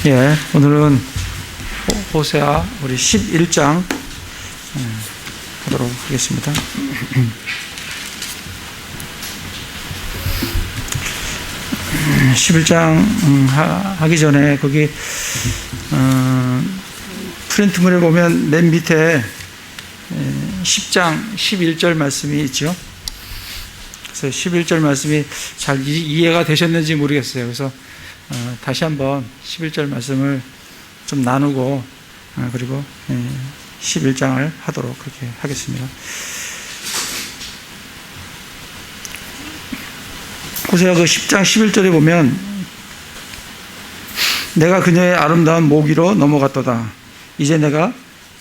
예, 오늘은 호세아 우리 11장 하도록 하겠습니다. 11장 하기 전에 거기 프린트물에 보면 맨 밑에 10장 11절 말씀이 있죠. 그래서 11절 말씀이 잘 이해가 되셨는지 모르겠어요. 그래서 다시 한번 11절 말씀을 좀 나누고 그리고 11장을 하도록 그렇게 하겠습니다. 호세아 그 10장 11절에 보면 내가 그녀의 아름다운 모기로 넘어갔도다. 이제 내가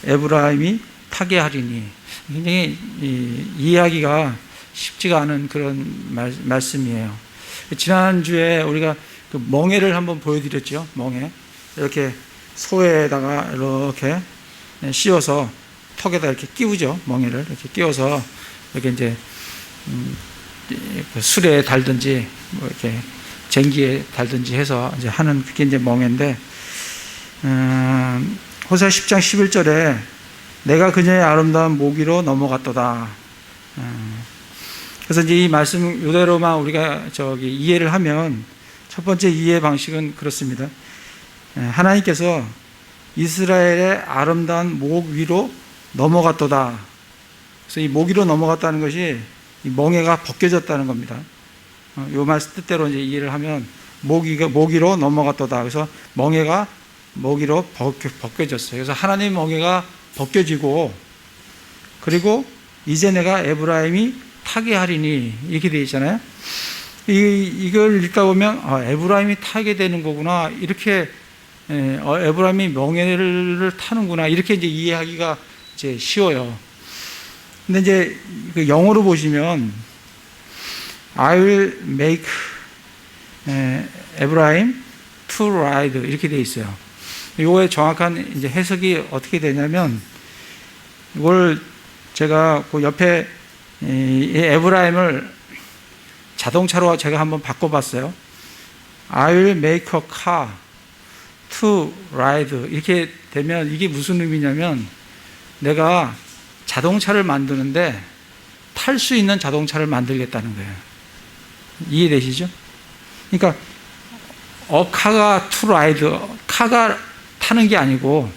에브라임이 타게 하리니. 굉장히 이해하기가 쉽지가 않은 그런 말씀이에요. 지난주에 우리가 그 멍에를 한번 보여드렸죠. 멍에 이렇게 소에다가 이렇게 씌워서 턱에다 이렇게 끼우죠. 멍에를 이렇게 끼워서 이렇게 이제 술에 달든지 뭐 이렇게 쟁기에 달든지 해서 이제 하는 그게 이제 멍에인데, 호세아 10장 11절에 내가 그녀의 아름다운 모기로 넘어갔도다. 그래서 이제 이 말씀 이대로만 우리가 이해를 하면 첫 번째 이해 방식은 그렇습니다. 하나님께서 이스라엘의 아름다운 목 위로 넘어갔도다. 그래서 이 목 위로 넘어갔다는 것이 이 멍에가 벗겨졌다는 겁니다. 이 말씀 뜻대로 이제 이해를 하면 목 위로 넘어갔도다. 그래서 멍에가 목 위로 벗겨졌어요. 그래서 하나님의 멍에가 벗겨지고, 그리고 이제 내가 에브라임이 타게 하리니 이렇게 되어 있잖아요. 이걸 읽다 보면 에브라임이 타게 되는 거구나, 이렇게 에브라임이 멍에를 타는구나, 이렇게 이제 이해하기가 이제 쉬워요. 근데 이제 그 영어로 보시면 I will make Abraham to ride 이렇게 되어 있어요. 이거의 정확한 이제 해석이 어떻게 되냐면, 이걸 제가 그 옆에 이 에브라임을 자동차로 제가 한번 바꿔봤어요. I will make a car to ride 이렇게 되면 이게 무슨 의미냐면, 내가 자동차를 만드는데 탈 수 있는 자동차를 만들겠다는 거예요. 이해되시죠? 그러니까 카가 to ride, 카가 타는 게 아니고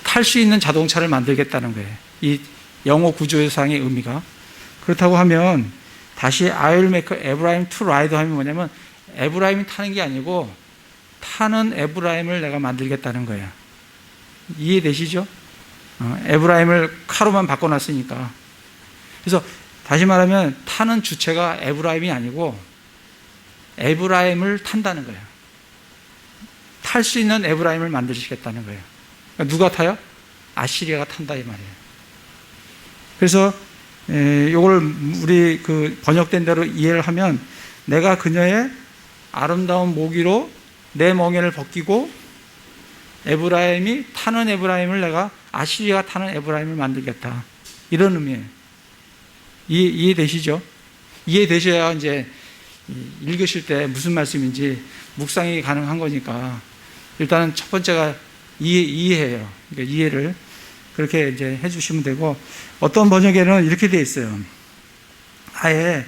탈 수 있는 자동차를 만들겠다는 거예요. 이 영어 구조상의 의미가. 그렇다고 하면 다시 I will make Abraham to ride 하면 뭐냐면, 에브라임이 타는 게 아니고 타는 에브라임을 내가 만들겠다는 거예요. 이해되시죠? 에브라임을 카로만 바꿔놨으니까. 그래서 다시 말하면 타는 주체가 에브라임이 아니고 에브라임을 탄다는 거예요. 탈 수 있는 에브라임을 만드시겠다는 거예요. 그러니까 누가 타요? 아시리아가 탄다 이 말이에요. 그래서 이걸 우리 그 번역된 대로 이해를 하면, 내가 그녀의 아름다운 모기로 내 멍에를 벗기고 에브라임이 타는 에브라임을 내가 아시리아가 타는 에브라임을 만들겠다, 이런 의미예요. 이해되시죠? 이해되셔야 이제 읽으실 때 무슨 말씀인지 묵상이 가능한 거니까 일단은 첫 번째가 이해해요. 그러니까 이해를 그렇게 이제 해주시면 되고, 어떤 번역에는 이렇게 되어 있어요. 아예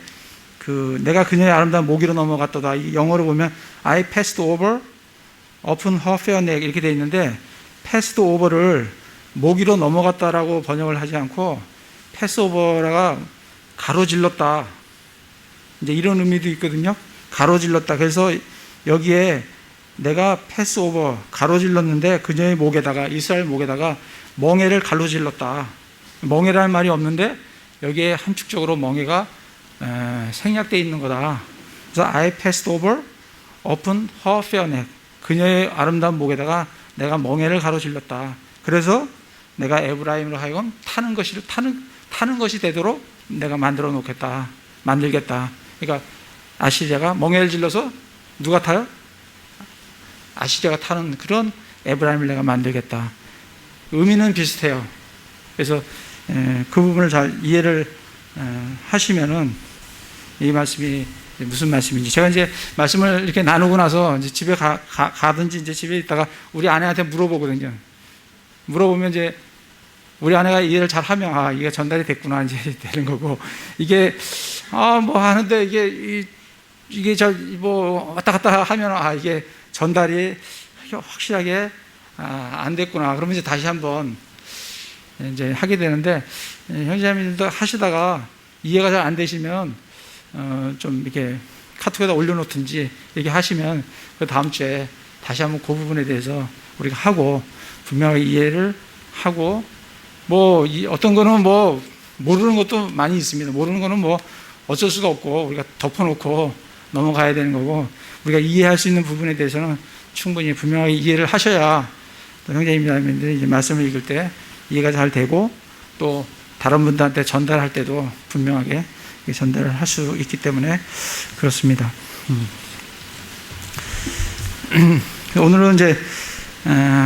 내가 그녀의 아름다운 모기로 넘어갔도다. 이 영어로 보면 I passed over upon her fair neck 이렇게 되어 있는데, passed over를 모기로 넘어갔다라고 번역을 하지 않고 pass over가 가로질렀다, 이제 이런 의미도 있거든요. 가로질렀다. 그래서 여기에 내가 패스 오버 가로질렀는데 그녀의 목에다가, 이스라엘 목에다가 멍에를 가로질렀다. 멍에라는 말이 없는데 여기에 함축적으로 멍에가 생략되어 있는 거다. 그래서 I passed over upon her fair neck, 그녀의 아름다운 목에다가 내가 멍에를 가로질렀다. 그래서 내가 에브라임으로 하여금 타는 것이 되도록 내가 만들겠다. 그러니까 아시리아가 멍에를 질러서 누가 타요? 아시리아가 타는 그런 에브라임을 내가 만들겠다. 의미는 비슷해요. 그래서 그 부분을 잘 이해를 하시면은 이 말씀이 무슨 말씀인지. 제가 이제 말씀을 이렇게 나누고 나서 이제 집에 가든지 이제 집에 있다가 우리 아내한테 물어보거든요. 물어보면 이제 우리 아내가 이해를 잘 하면, 이게 전달이 됐구나, 이제 되는 거고, 이게, 뭐 하는데 이게 왔다 갔다 하면, 이게 전달이 확실하게, 안 됐구나. 그러면 이제 다시 한번 이제 하게 되는데, 형제자매들도 하시다가 이해가 잘 안 되시면, 좀 이렇게 카톡에다 올려놓든지 이렇게 하시면, 그 다음 주에 다시 한번 그 부분에 대해서 우리가 하고, 분명하게 이해를 하고, 어떤 거는 모르는 것도 많이 있습니다. 모르는 거는 어쩔 수가 없고, 우리가 덮어놓고 넘어가야 되는 거고, 우리가 이해할 수 있는 부분에 대해서는 충분히 분명하게 이해를 하셔야, 또 형제님들이 이제 말씀을 읽을 때 이해가 잘 되고, 또 다른 분들한테 전달할 때도 분명하게 전달을 할 수 있기 때문에 그렇습니다. 오늘은 이제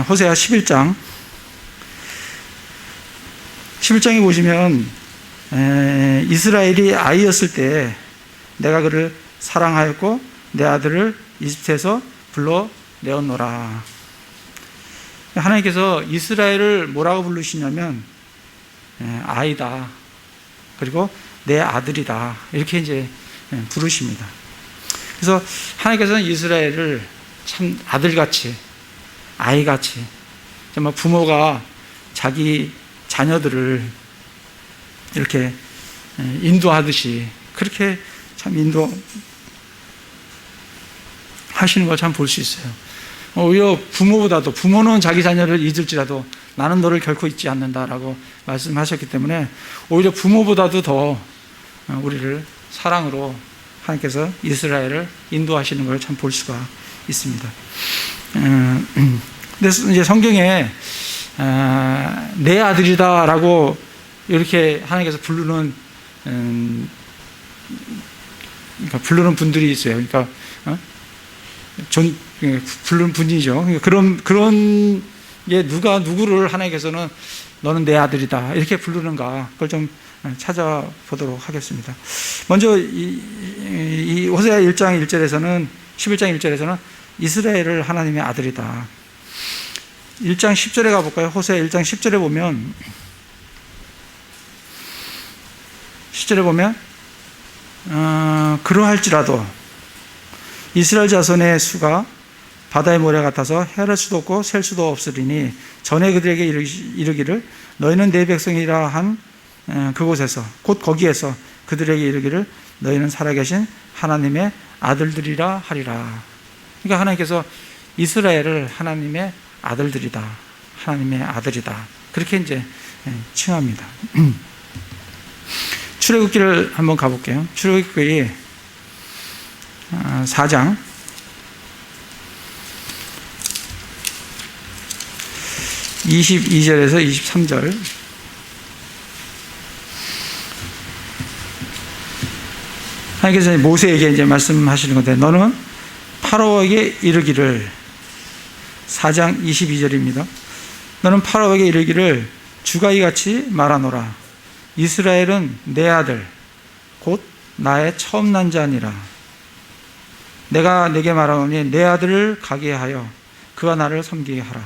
호세아 11장에 보시면 이스라엘이 아이였을 때 내가 그를 사랑하였고 내 아들을 이집트에서 불러내었노라. 하나님께서 이스라엘을 뭐라고 부르시냐면 아이다, 그리고 내 아들이다, 이렇게 이제 부르십니다. 그래서 하나님께서는 이스라엘을 참 아들같이, 아이같이, 정말 부모가 자기 자녀들을 이렇게 인도하듯이 그렇게 참 인도하시는 걸 참 볼 수 있어요. 오히려 부모보다도, 부모는 자기 자녀를 잊을지라도 나는 너를 결코 잊지 않는다라고 말씀하셨기 때문에 오히려 부모보다도 더 우리를 사랑으로 하나님께서 이스라엘을 인도하시는 걸 참 볼 수가 있습니다. 근데 이제 성경에 내 아들이다라고 이렇게 하나님께서 부르는 그러니까 부르는 분들이 있어요. 그러니까 부르는 분이죠. 그런 게 누구를 하나님께서는 너는 내 아들이다 이렇게 부르는가, 그걸 좀 찾아보도록 하겠습니다. 먼저 이 호세아 1장 1절에서는 11장 1절에서는 이스라엘을 하나님의 아들이다. 1장 10절에 가볼까요? 호세아 1장 10절에 보면 10절에 보면 그러할지라도 이스라엘 자손의 수가 바다의 모래 같아서 헤아릴 수도 없고 셀 수도 없으리니 전에 그들에게 이르기를 너희는 내 백성이라 한 그곳에서 곧 거기에서 그들에게 이르기를 너희는 살아계신 하나님의 아들들이라 하리라. 그러니까 하나님께서 이스라엘을 하나님의 아들들이다, 하나님의 아들이다, 그렇게 이제 칭합니다. 출애굽기를 한번 가볼게요. 출애굽기 4장 22절에서 23절. 하나님께서 모세에게 이제 말씀하시는 건데, 너는 파라오에게 이르기를, 4장 22절입니다. 너는 파라오에게 이르기를 주가 이같이 말하노라. 이스라엘은 내 아들 곧 나의 처음 난 자니라. 내가 내게 말하노니 내 아들을 가게 하여 그가 나를 섬기게 하라.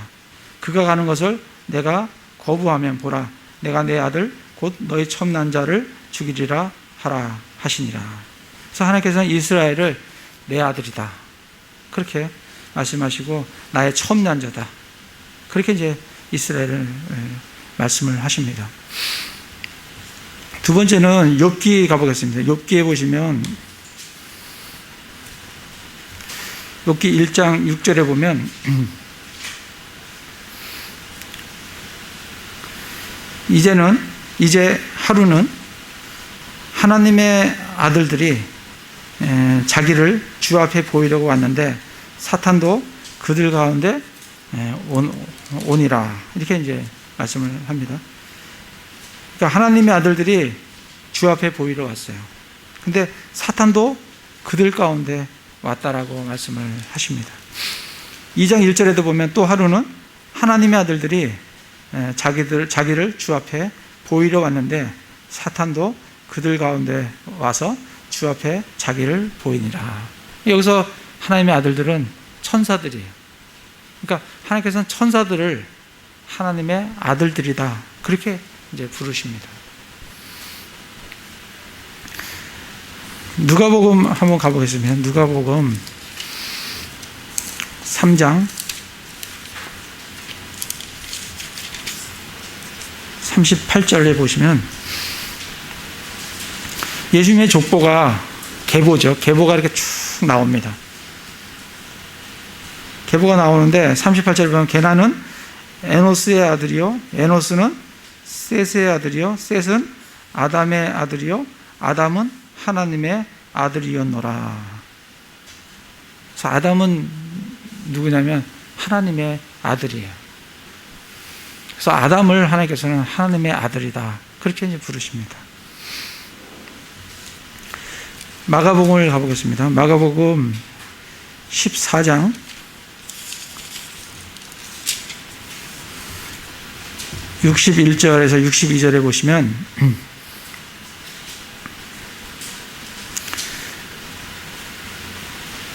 그가 가는 것을 내가 거부하면 보라, 내가 내 아들 곧 너의 처음 난 자를 죽이리라 하라 하시니라. 그래서 하나님께서는 이스라엘을 내 아들이다 그렇게 말씀하시고 나의 처음 난 자다 그렇게 이제 이스라엘을 말씀을 하십니다. 두 번째는 욥기 가보겠습니다. 욥기에 보시면 욥기 1장 6절에 보면 이제 하루는 하나님의 아들들이 자기를 주 앞에 보이려고 왔는데 사탄도 그들 가운데 오니라 이렇게 이제 말씀을 합니다. 그러니까 하나님의 아들들이 주 앞에 보이러 왔어요. 근데 사탄도 그들 가운데 왔다라고 말씀을 하십니다. 2장 1절에도 보면 또 하루는 하나님의 아들들이 자기를 주 앞에 보이러 왔는데 사탄도 그들 가운데 와서 주 앞에 자기를 보이니라. 여기서 하나님의 아들들은 천사들이에요. 그러니까 하나님께서는 천사들을 하나님의 아들들이다, 그렇게 이제 부르십니다. 누가복음 한번 가보겠습니다. 누가복음 3장 38절에 보시면 예수님의 족보가 계보죠. 계보가 이렇게 쭉 나옵니다. 계보가 나오는데 38절에 보면 게나는 에노스의 아들이요, 에노스는 셋의 아들이요, 셋은 아담의 아들이요, 아담은 하나님의 아들이었노라. 그래서 아담은 누구냐면 하나님의 아들이에요. 그래서 아담을 하나님께서는 하나님의 아들이다, 그렇게 이제 부르십니다. 마가복음을 가보겠습니다. 마가복음 14장 61절에서 62절에 보시면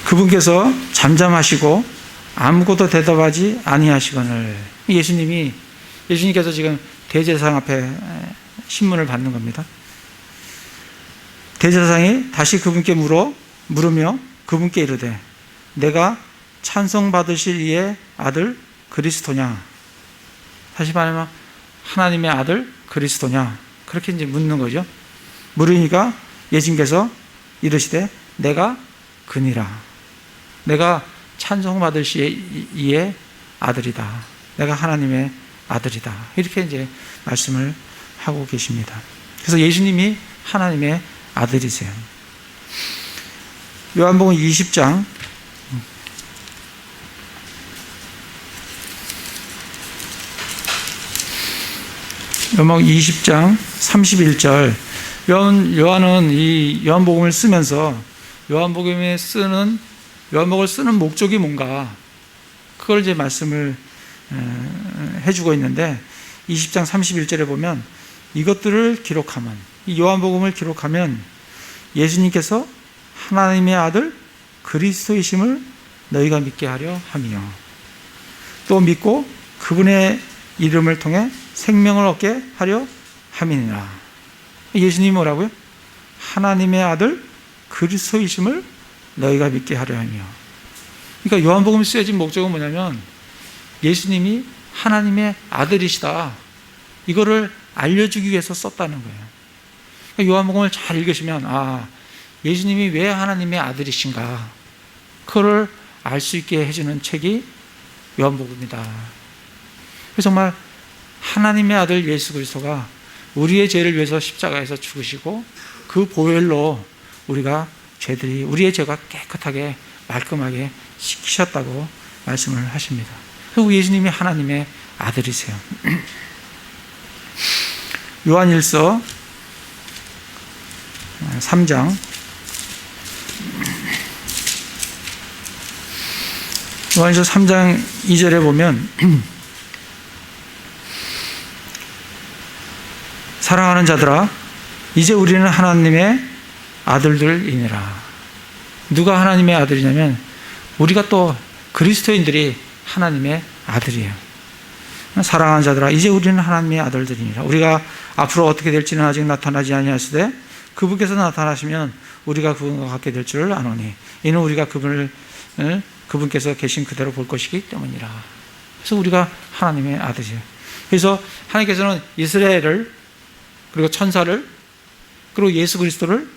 그분께서 잠잠하시고 아무것도 대답하지 아니하시거늘. 예수님께서 지금 대제사장 앞에 신문을 받는 겁니다. 대제사장이 다시 그분께 물으며 그분께 이르되 내가 찬송받으실 이의 아들 그리스도냐, 다시 말하면 하나님의 아들 그리스도냐, 그렇게 이제 묻는 거죠. 물으니까 예수님께서 이르시되 내가 그니라. 내가 찬송받을 이의 아들이다. 내가 하나님의 아들이다. 이렇게 이제 말씀을 하고 계십니다. 그래서 예수님이 하나님의 아들이세요. 요한복음 20장 31절. 요한은 이 요한복음을 쓰면서 요한복음을 쓰는 목적이 뭔가, 그걸 이제 말씀을 해주고 있는데 20장 31절에 보면 이것들을 기록하면, 이 요한복음을 기록하면 예수님께서 하나님의 아들 그리스도이심을 너희가 믿게 하려 함이요, 또 믿고 그분의 이름을 통해 생명을 얻게 하려 함이니라. 예수님이 뭐라고요? 하나님의 아들 그리스도이심을 너희가 믿게 하려 하며. 그러니까 요한복음이 쓰여진 목적은 뭐냐면 예수님이 하나님의 아들이시다, 이거를 알려주기 위해서 썼다는 거예요. 그러니까 요한복음을 잘 읽으시면 예수님이 왜 하나님의 아들이신가, 그거를 알 수 있게 해주는 책이 요한복음이다. 그래서 정말 하나님의 아들 예수 그리스도가 우리의 죄를 위해서 십자가에서 죽으시고 그 보혈로 우리의 죄가 깨끗하게 말끔하게 씻기셨다고 말씀을 하십니다. 그리고 예수님이 하나님의 아들이세요. 요한일서 3장 요한일서 3장 2절에 보면 사랑하는 자들아 이제 우리는 하나님의 아들들이니라. 누가 하나님의 아들이냐면 우리가 또 그리스도인들이 하나님의 아들이에요. 사랑하는 자들아 이제 우리는 하나님의 아들들이니라. 우리가 앞으로 어떻게 될지는 아직 나타나지 아니하시되 그분께서 나타나시면 우리가 그분과 같게 될 줄을 아노니 이는 우리가 그분께서 계신 그대로 볼 것이기 때문이라. 그래서 우리가 하나님의 아들이에요. 그래서 하나님께서는 이스라엘을, 그리고 천사를, 그리고 예수 그리스도를,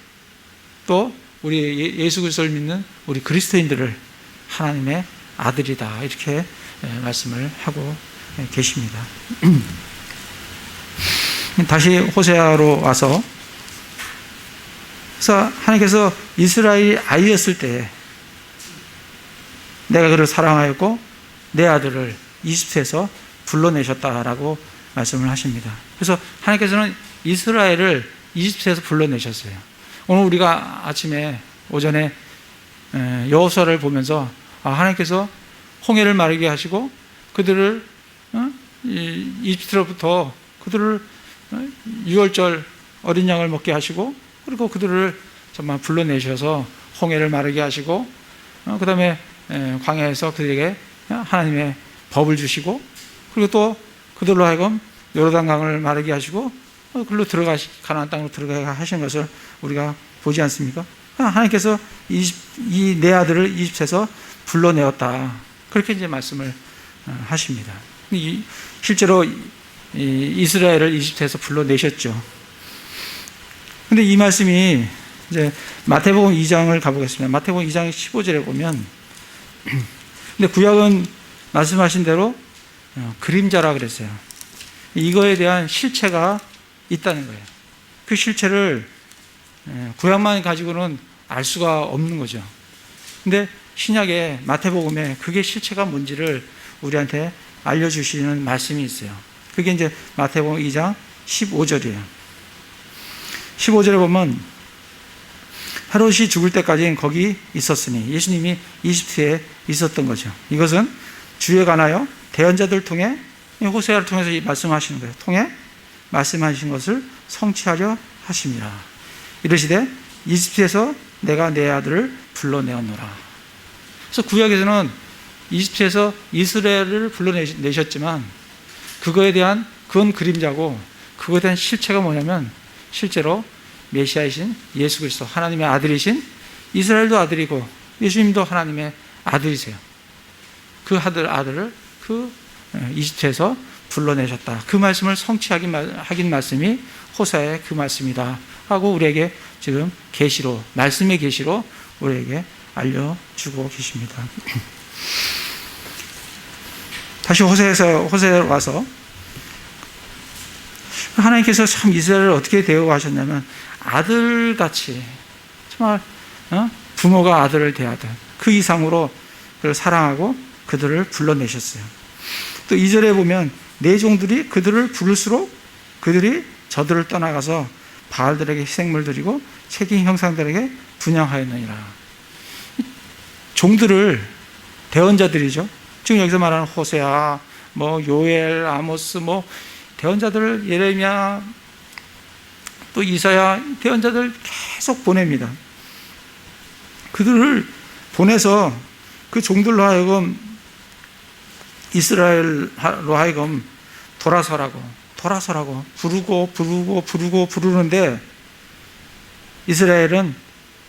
또 우리 예수 그리스도를 믿는 우리 그리스도인들을 하나님의 아들이다, 이렇게 말씀을 하고 계십니다. 다시 호세아로 와서, 그래서 하나님께서 이스라엘이 아이였을 때 내가 그를 사랑하였고 내 아들을 이집트에서 불러내셨다라고 말씀을 하십니다. 그래서 하나님께서는 이스라엘을 이집트에서 불러내셨어요. 오늘 우리가 오전에 여호수아를 보면서 하나님께서 홍해를 마르게 하시고 그들을 이집트로부터 그들을 유월절 어린 양을 먹게 하시고, 그리고 그들을 정말 불러내셔서 홍해를 마르게 하시고 그 다음에 광야에서 그들에게 하나님의 법을 주시고 그리고 또 그들로 하여금 요르단강을 마르게 하시고 그걸로 가나안 땅으로 들어가게 하신 것을 우리가 보지 않습니까? 하나님께서 이 내 아들을 이집트에서 불러내었다. 그렇게 이제 말씀을 하십니다. 실제로 이스라엘을 이집트에서 불러내셨죠. 근데 이 말씀이 이제 마태복음 2장을 가보겠습니다. 마태복음 2장 15절에 보면, 근데 구약은 말씀하신 대로 그림자라 그랬어요. 이거에 대한 실체가 있다는 거예요. 그 실체를 구약만 가지고는 알 수가 없는 거죠. 근데 신약의 마태복음에 그게 실체가 뭔지를 우리한테 알려주시는 말씀이 있어요. 그게 이제 마태복음 2장 15절이에요. 15절에 보면 헤롯이 죽을 때까지 거기 있었으니 예수님이 이집트에 있었던 거죠. 이것은 주에 관하여 대언자들 통해 호세아를 통해서 말씀하시는 거예요. 통해 말씀하신 것을 성취하려 하심이라. 이르시되 이집트에서 내가 내 아들을 불러내었노라. 그래서 구약에서는 이집트에서 이스라엘을 불러내셨지만 그거에 대한 그건 그림자고 그거에 대한 실체가 뭐냐면 실제로 메시아이신 예수 그리스도 하나님의 아들이신 이스라엘도 아들이고 예수님도 하나님의 아들이세요. 그 아들을 그 이집트에서 불러내셨다. 그 말씀을 성취하긴 말씀이 호세아의 그 말씀이다 하고 우리에게 지금 계시로 말씀의 계시로 우리에게 알려주고 계십니다. 다시 호세아로 와서 하나님께서 참 이스라엘을 어떻게 대우하셨냐면 아들같이 정말 부모가 아들을 대하듯 그 이상으로 그를 사랑하고 그들을 불러내셨어요. 또 2절에 보면 내 종들이 그들을 부를수록 그들이 저들을 떠나가서 바알들에게 희생물 드리고 책임 형상들에게 분향하였느니라. 종들을 대언자들이죠. 지금 여기서 말하는 호세아, 요엘, 아모스, 대언자들 예레미야, 또 이사야 대언자들 계속 보냅니다. 그들을 보내서 그 종들로 하여금 이스라엘로 하여금 돌아서라고 부르는데 이스라엘은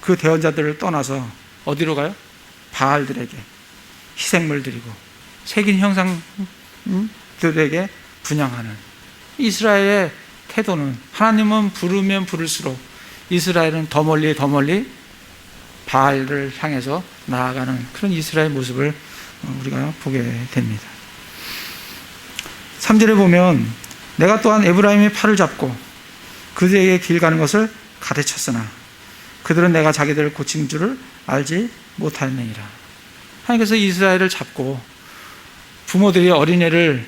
그 대언자들을 떠나서 어디로 가요? 바알들에게 희생물 드리고 새긴 형상들에게 분향하는 이스라엘의 태도는 하나님은 부르면 부를수록 이스라엘은 더 멀리 바알을 향해서 나아가는 그런 이스라엘 모습을 우리가 보게 됩니다. 3절에 보면 내가 또한 에브라임의 팔을 잡고 그들에게 길 가는 것을 가르쳤으나 그들은 내가 자기들을 고친 줄을 알지 못하였느니라. 하나님께서 이스라엘을 잡고 부모들이 어린애를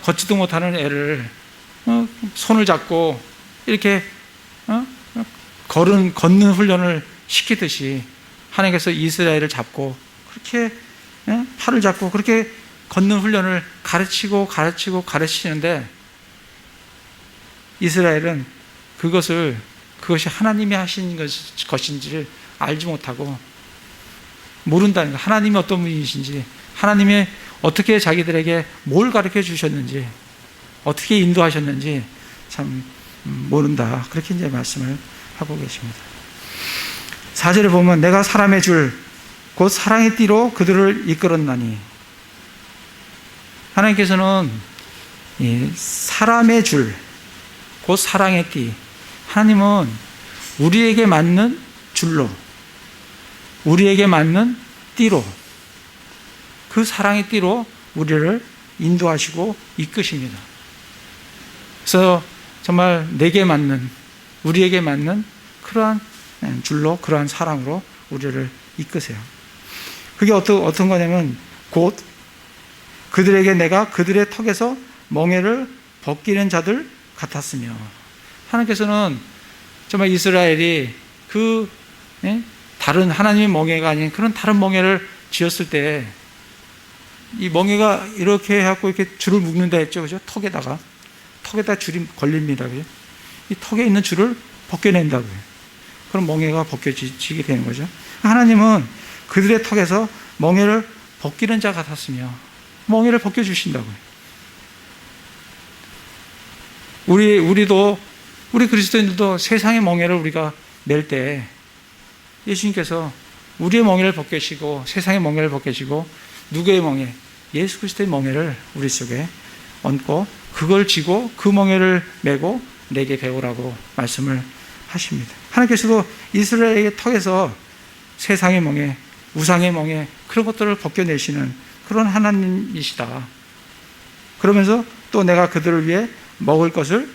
걷지도 못하는 애를 손을 잡고 이렇게 걷는 훈련을 시키듯이 하나님께서 이스라엘을 잡고 그렇게 팔을 잡고 그렇게 걷는 훈련을 가르치시는데 이스라엘은 그것이 하나님이 하신 것인지를 알지 못하고 모른다는 거예요. 하나님이 어떤 분이신지, 하나님이 어떻게 자기들에게 뭘 가르쳐 주셨는지, 어떻게 인도하셨는지 참 모른다. 그렇게 이제 말씀을 하고 계십니다. 4절에 보면 내가 사람의 줄, 곧 사랑의 띠로 그들을 이끌었나니. 하나님께서는 사람의 줄, 곧 사랑의 띠. 하나님은 우리에게 맞는 줄로, 우리에게 맞는 띠로, 그 사랑의 띠로 우리를 인도하시고 이끄십니다. 그래서 정말 내게 맞는, 우리에게 맞는 그러한 줄로, 그러한 사랑으로 우리를 이끄세요. 그게 어떤 거냐면 곧 그들에게 내가 그들의 턱에서 멍에를 벗기는 자들 같았으며. 하나님께서는 정말 이스라엘이 다른 하나님의 멍에가 아닌 그런 다른 멍에를 지었을 때 이 멍에가 이렇게 해갖고 이렇게 줄을 묶는다 했죠. 그죠? 턱에다 줄이 걸립니다. 그죠? 이 턱에 있는 줄을 벗겨낸다고요. 그런 멍에가 벗겨지게 되는 거죠. 하나님은 그들의 턱에서 멍에를 벗기는 자 같았으며 멍에를 벗겨주신다고요. 우리 그리스도인들도 세상의 멍에를 우리가 멜 때 예수님께서 우리의 멍에를 벗겨시고 세상의 멍에를 벗겨시고 누구의 멍에? 예수 그리스도의 멍에를 우리 속에 얹고 그걸 쥐고 그 멍에를 메고 내게 배우라고 말씀을 하십니다. 하나님께서도 이스라엘의 턱에서 세상의 멍에, 우상의 멍에 그런 것들을 벗겨내시는 그런 하나님이시다. 그러면서 또 내가 그들을 위해 먹을 것을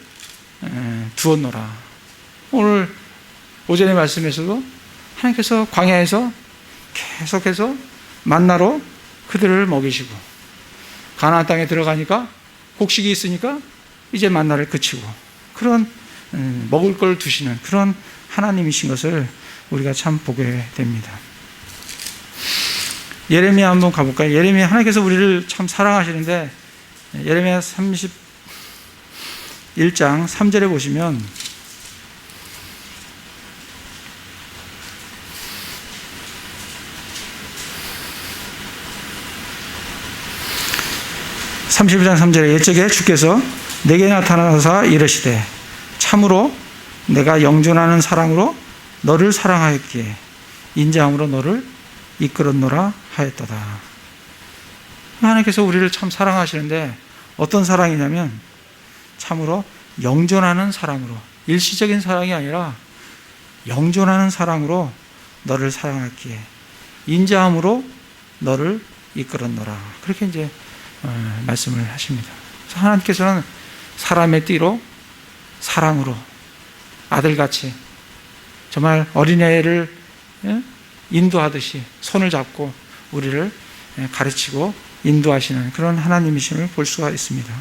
두었노라. 오늘 오전의 말씀에서도 하나님께서 광야에서 계속해서 만나로 그들을 먹이시고 가나안 땅에 들어가니까 곡식이 있으니까 이제 만나를 그치고 그런 먹을 걸 두시는 그런 하나님이신 것을 우리가 참 보게 됩니다. 예레미야 한번 가볼까요? 예레미야 하나님께서 우리를 참 사랑하시는데 예레미야 31장 3절에 보시면 일적에 주께서 내게 나타나사 이르시되 참으로 내가 영존하는 사랑으로 너를 사랑하였기에 인자함으로 너를 이끌었노라 하였도다. 하나님께서 우리를 참 사랑하시는데 어떤 사랑이냐면 참으로 영존하는 사랑으로, 일시적인 사랑이 아니라 영존하는 사랑으로 너를 사랑했기에 인자함으로 너를 이끌었노라. 그렇게 이제 말씀을 하십니다. 그래서 하나님께서는 사람의 띠로 사랑으로 아들같이 정말 어린애를 인도하듯이 손을 잡고 우리를 가르치고 인도하시는 그런 하나님이심을 볼 수가 있습니다.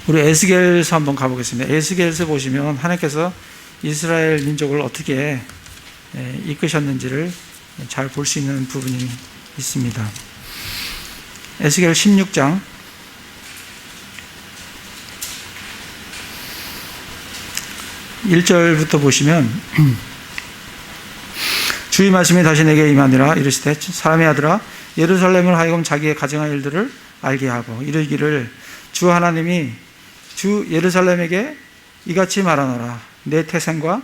우리 에스겔서 한번 가보겠습니다. 에스겔서 보시면 하나님께서 이스라엘 민족을 어떻게 이끄셨는지를 잘 볼 수 있는 부분이 있습니다. 에스겔 16장 1절부터 보시면 주의 말씀이 다시 내게 임하니라. 이르시되 사람의 아들아 예루살렘을 하여금 자기의 가정한 일들을 알게 하고 이르기를 주 하나님이 주 예루살렘에게 이같이 말하노라. 내 태생과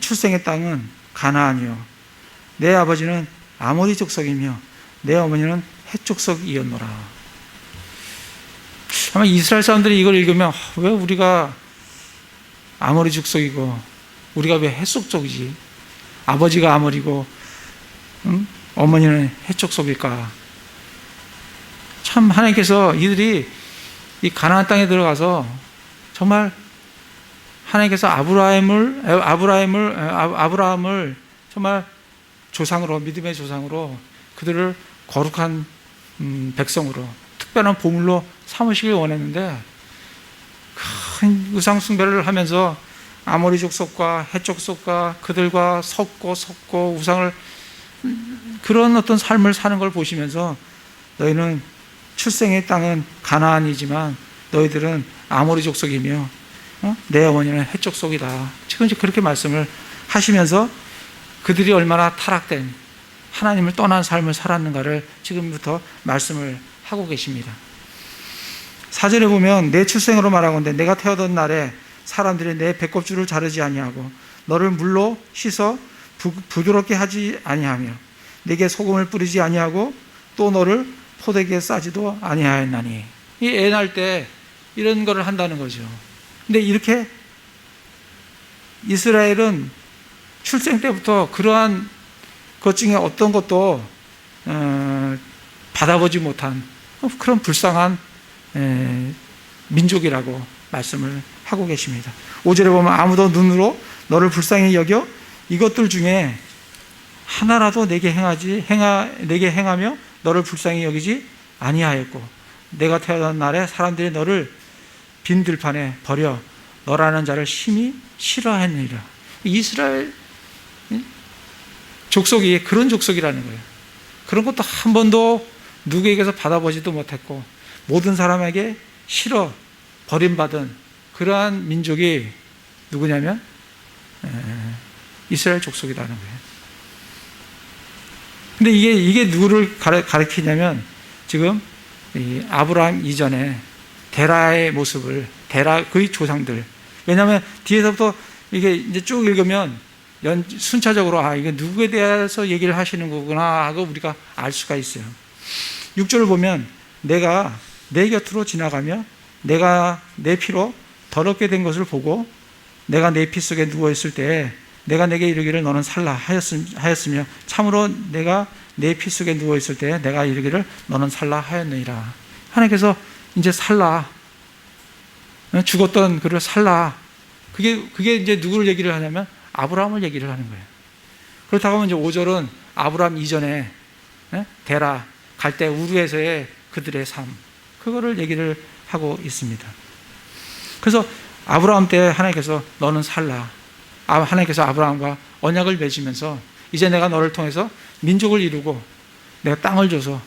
출생의 땅은 가나안이요 내 아버지는 아모리 족속이며 내 어머니는 헷 족속이었노라. 아마 이스라엘 사람들이 이걸 읽으면 왜 우리가 아모리 족속이고 우리가 왜 헷 족속이지? 아버지가 아모리고 어머니는 헷 족속일까? 참 하나님께서 이들이 이 가나안 땅에 들어가서 정말 하나님께서 아브라함을 정말 조상으로, 믿음의 조상으로 그들을 거룩한 백성으로 특별한 보물로 삼으시길 원했는데 큰 우상 숭배를 하면서 아모리 족속과 헷 족속과 그들과 섞고 우상을 그런 어떤 삶을 사는 걸 보시면서 너희는 출생의 땅은 가나안이지만 너희들은 아모리 족속이며 내 어머니는 헷 족속이다. 지금 이제 그렇게 말씀을 하시면서 그들이 얼마나 타락된 하나님을 떠난 삶을 살았는가를 지금부터 말씀을 하고 계십니다. 4절에 보면 내 출생으로 말하건대 내가 태어던 날에 사람들이 내 배꼽줄을 자르지 아니하고 너를 물로 씻어 부드럽게 하지 아니하며 내게 소금을 뿌리지 아니하고 또 너를 포대기에 싸지도 아니하였나니. 이 애 낳을 때 이런 거를 한다는 거죠. 근데 이렇게 이스라엘은 출생 때부터 그러한 것 중에 어떤 것도 받아보지 못한 그런 불쌍한 민족이라고 말씀을 하고 계십니다. 5절에 보면 아무도 눈으로 너를 불쌍히 여겨 이것들 중에 하나라도 내게 행하며 너를 불쌍히 여기지 아니하였고 내가 태어난 날에 사람들이 너를 빈 들판에 버려 너라는 자를 심히 싫어했느니라. 이스라엘 족속이 그런 족속이라는 거예요. 그런 것도 한 번도 누구에게서 받아보지도 못했고 모든 사람에게 싫어 버림받은 그러한 민족이 누구냐면 이스라엘 족속이라는 거예요. 근데 이게 누구를 가리키냐면 지금 이 아브라함 이전에 데라의 모습을, 데라 그의 조상들. 왜냐하면 뒤에서부터 이게 이제 쭉 읽으면 순차적으로 이게 누구에 대해서 얘기를 하시는 거구나 하고 우리가 알 수가 있어요. 6절을 보면 내가 내 곁으로 지나가며 내가 내 피로 더럽게 된 것을 보고 내가 내 피 속에 누워있을 때 내가 내게 이르기를 너는 살라 하였으며 참으로 내가 내 피 속에 누워있을 때 내가 이르기를 너는 살라 하였느니라. 하나님께서 이제 살라, 죽었던 그를 살라. 그게 이제 누구를 얘기를 하냐면 아브라함을 얘기를 하는 거예요. 그렇다고 하면 이제 5절은 아브라함 이전에 데라 갈 때 우르에서의 그들의 삶, 그거를 얘기를 하고 있습니다. 그래서 아브라함 때 하나님께서 너는 살라. 하나님께서 아브라함과 언약을 맺으면서 이제 내가 너를 통해서 민족을 이루고 내가 땅을 줘서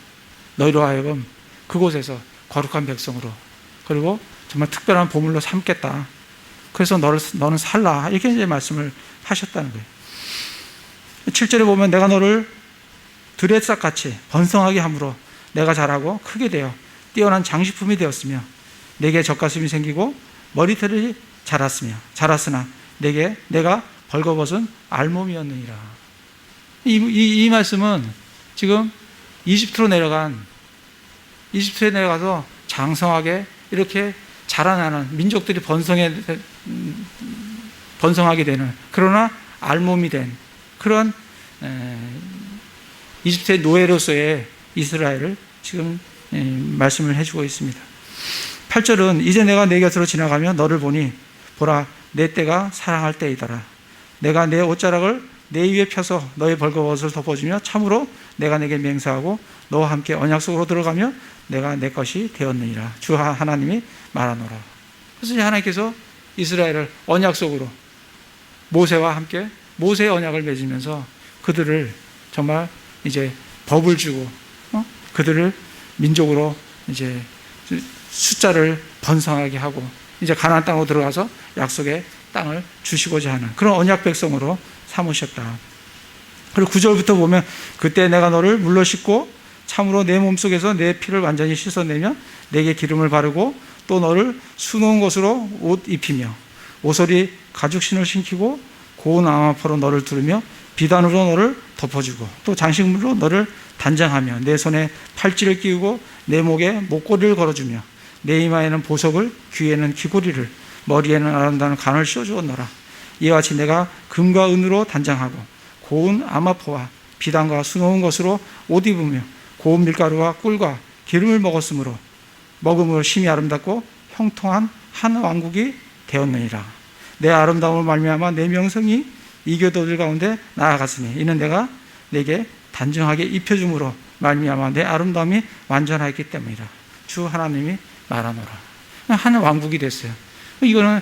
너희로 하여금 그곳에서 거룩한 백성으로 그리고 정말 특별한 보물로 삼겠다. 그래서 너는 살라. 이렇게 이제 말씀을 하셨다는 거예요. 7절에 보면 내가 너를 드레싹같이 번성하게 함으로 내가 자라고 크게 되어 뛰어난 장식품이 되었으며 내게 젖가슴이 생기고 머리털이 자랐으나 내게 내가 벌거벗은 알몸이었느니라. 이 말씀은 지금 이집트에 내려가서 장성하게 이렇게 자라나는 민족들이 번성하게 되는, 그러나 알몸이 된 그런 이집트의 노예로서의 이스라엘을 지금 말씀을 해주고 있습니다. 8절은 이제 내가 내 곁으로 지나가며 너를 보니 보라 내 때가 사랑할 때이더라. 내가 내 옷자락을 내 위에 펴서 너의 벌거벗을 덮어주며 참으로 내가 내게 맹세하고 너와 함께 언약 속으로 들어가며 내가 내 것이 되었느니라. 주 하나님이 말하노라. 그래서 하나님께서 이스라엘을 언약 속으로 모세와 함께 모세의 언약을 맺으면서 그들을 정말 이제 법을 주고 그들을 민족으로 이제 숫자를 번성하게 하고 이제 가나안 땅으로 들어가서 약속의 땅을 주시고자 하는 그런 언약 백성으로 삼으셨다. 그리고 9절부터 보면 그때 내가 너를 물러 씻고 참으로 내 몸속에서 내 피를 완전히 씻어내며 내게 기름을 바르고 또 너를 수놓은 것으로 옷 입히며 오솔이 가죽신을 신기고 고운 암화포로 너를 두르며 비단으로 너를 덮어주고 또 장식물로 너를 단장하며 내 손에 팔찌를 끼우고 내 목에 목걸이를 걸어주며 내 이마에는 보석을 귀에는 귀고리를 머리에는 아름다운 간을 씌워주었노라. 이와 같이 내가 금과 은으로 단장하고 고운 암화포와 비단과 수놓은 것으로 옷 입으며 고운 밀가루와 꿀과 기름을 먹음으로 심히 아름답고 형통한 한 왕국이 되었느니라. 내 아름다움을 말미암아 내 명성이 이교도들 가운데 나아갔으니 이는 내가 내게 단정하게 입혀줌으로 말미암아 내 아름다움이 완전하였기 때문이라. 주 하나님이 말하노라. 한 왕국이 됐어요. 이거는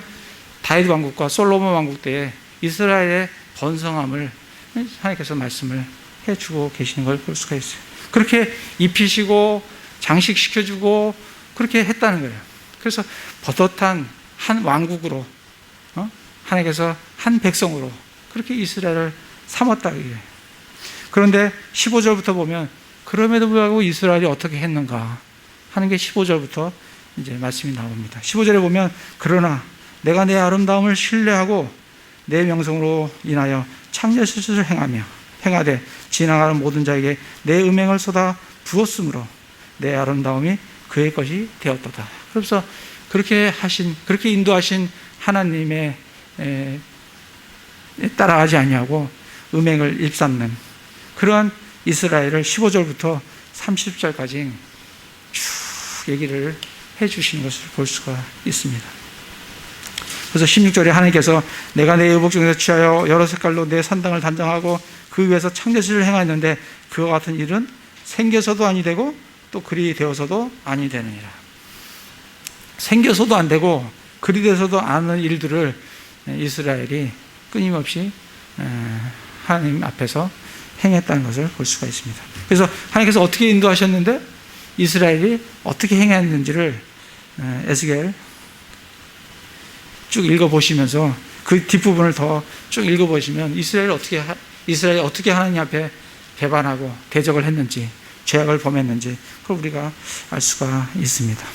다윗 왕국과 솔로몬 왕국 때에 이스라엘의 번성함을 하나님께서 말씀을 해주고 계시는 걸 볼 수가 있어요. 그렇게 입히시고 장식시켜주고 그렇게 했다는 거예요. 그래서 버젓한 한 왕국으로 하나님께서 한 백성으로 그렇게 이스라엘을 삼았다. 그런데 15절부터 보면 그럼에도 불구하고 이스라엘이 어떻게 했는가 하는 게 15절부터 이제 말씀이 나옵니다. 15절에 보면 그러나 내가 내 아름다움을 신뢰하고 내 명성으로 인하여 창녀실수를 행하되 지나가는 모든 자에게 내 음행을 쏟아 부었으므로 내 아름다움이 그의 것이 되었도다. 그래서 그렇게 인도하신 하나님의 따라가지 아니하고 음행을 일삼는 그러한 이스라엘을 15절부터 30절까지 쭉 얘기를 해주시는 것을 볼 수가 있습니다. 그래서 16절에 하나님께서 내가 내 의복 중에서 취하여 여러 색깔로 내 산당을 단장하고 그 위에서 창조실을 행하였는데 그와 같은 일은 생겨서도 아니 되고 또 그리 되어서도 아니 되느니라. 생겨서도 안 되고 그리 되어서도 않은 일들을 이스라엘이 끊임없이 하나님 앞에서 행했다는 것을 볼 수가 있습니다. 그래서 하나님께서 어떻게 인도하셨는데 이스라엘이 어떻게 행했는지를 에스겔 쭉 읽어보시면서 그 그 뒷부분을 더 쭉 읽어보시면 이스라엘이 어떻게 하나님 앞에 배반하고 대적을 했는지, 죄악을 범했는지 그걸 우리가 알 수가 있습니다.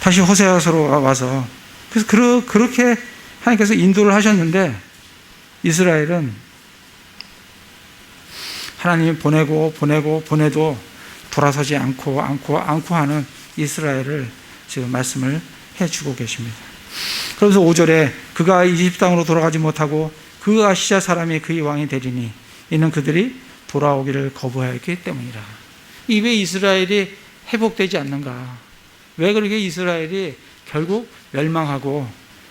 다시 호세아서로 와서, 그래서 그렇게 하나님께서 인도를 하셨는데 이스라엘은 하나님이 보내도 돌아서지 않고 하는 이스라엘을 지금 말씀을 해주고 계십니다. 그래서 5절에 그가 이집트 땅으로 돌아가지 못하고 그 아시아 사람이 그의 왕이 되리니 이는 그들이 돌아오기를 거부하였기 때문이라. 이 왜 이스라엘이 회복되지 않는가? 왜 그렇게 이스라엘이 결국 멸망하고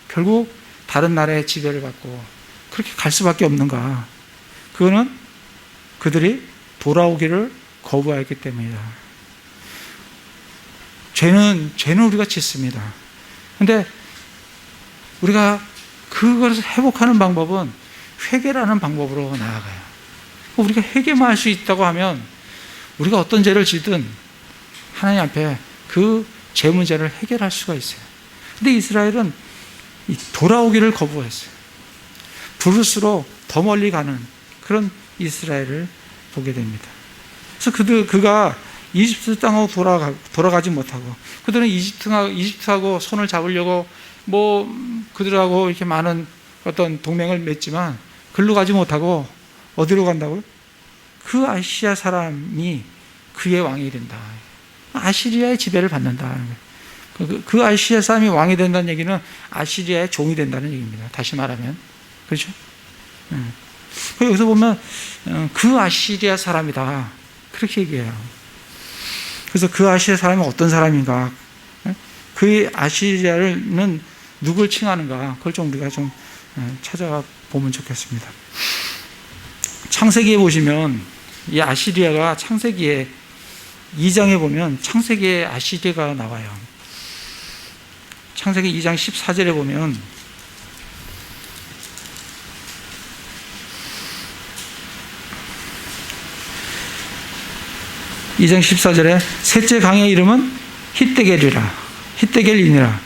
결국 다른 나라의 지배를 받고 그렇게 갈 수밖에 없는가? 그거는 그들이 돌아오기를 거부하였기 때문이다. 죄는 우리가 짓습니다. 근데 우리가 그것을 회복하는 방법은 회개라는 방법으로 나아가요. 우리가 회개만 할 수 있다고 하면 우리가 어떤 죄를 지든 하나님 앞에 그 죄 문제를 해결할 수가 있어요. 근데 이스라엘은 돌아오기를 거부했어요. 부를수록 더 멀리 가는 그런 이스라엘을 보게 됩니다. 그래서 그가 이집트 땅으로 돌아가지 못하고, 그들은 이집트하고 손을 잡으려고 그들하고 이렇게 많은 어떤 동맹을 맺지만 글로 가지 못하고 어디로 간다고요? 그 아시아 사람이 그의 왕이 된다. 아시리아의 지배를 받는다. 그 아시아 사람이 왕이 된다는 얘기는 아시리아의 종이 된다는 얘기입니다. 다시 말하면. 그렇죠? 여기서 보면 그 아시리아 사람이다. 그렇게 얘기해요. 그래서 그 아시리아 사람은 어떤 사람인가? 그 아시리아는 누굴 칭하는가? 그걸 좀 우리가 좀 찾아보면 좋겠습니다. 창세기에 보시면 이 아시리아가 창세기에 2장에 보면 창세기에 아시리아가 나와요. 창세기 2장 14절에 보면 셋째 강의 이름은 히데겔이니라.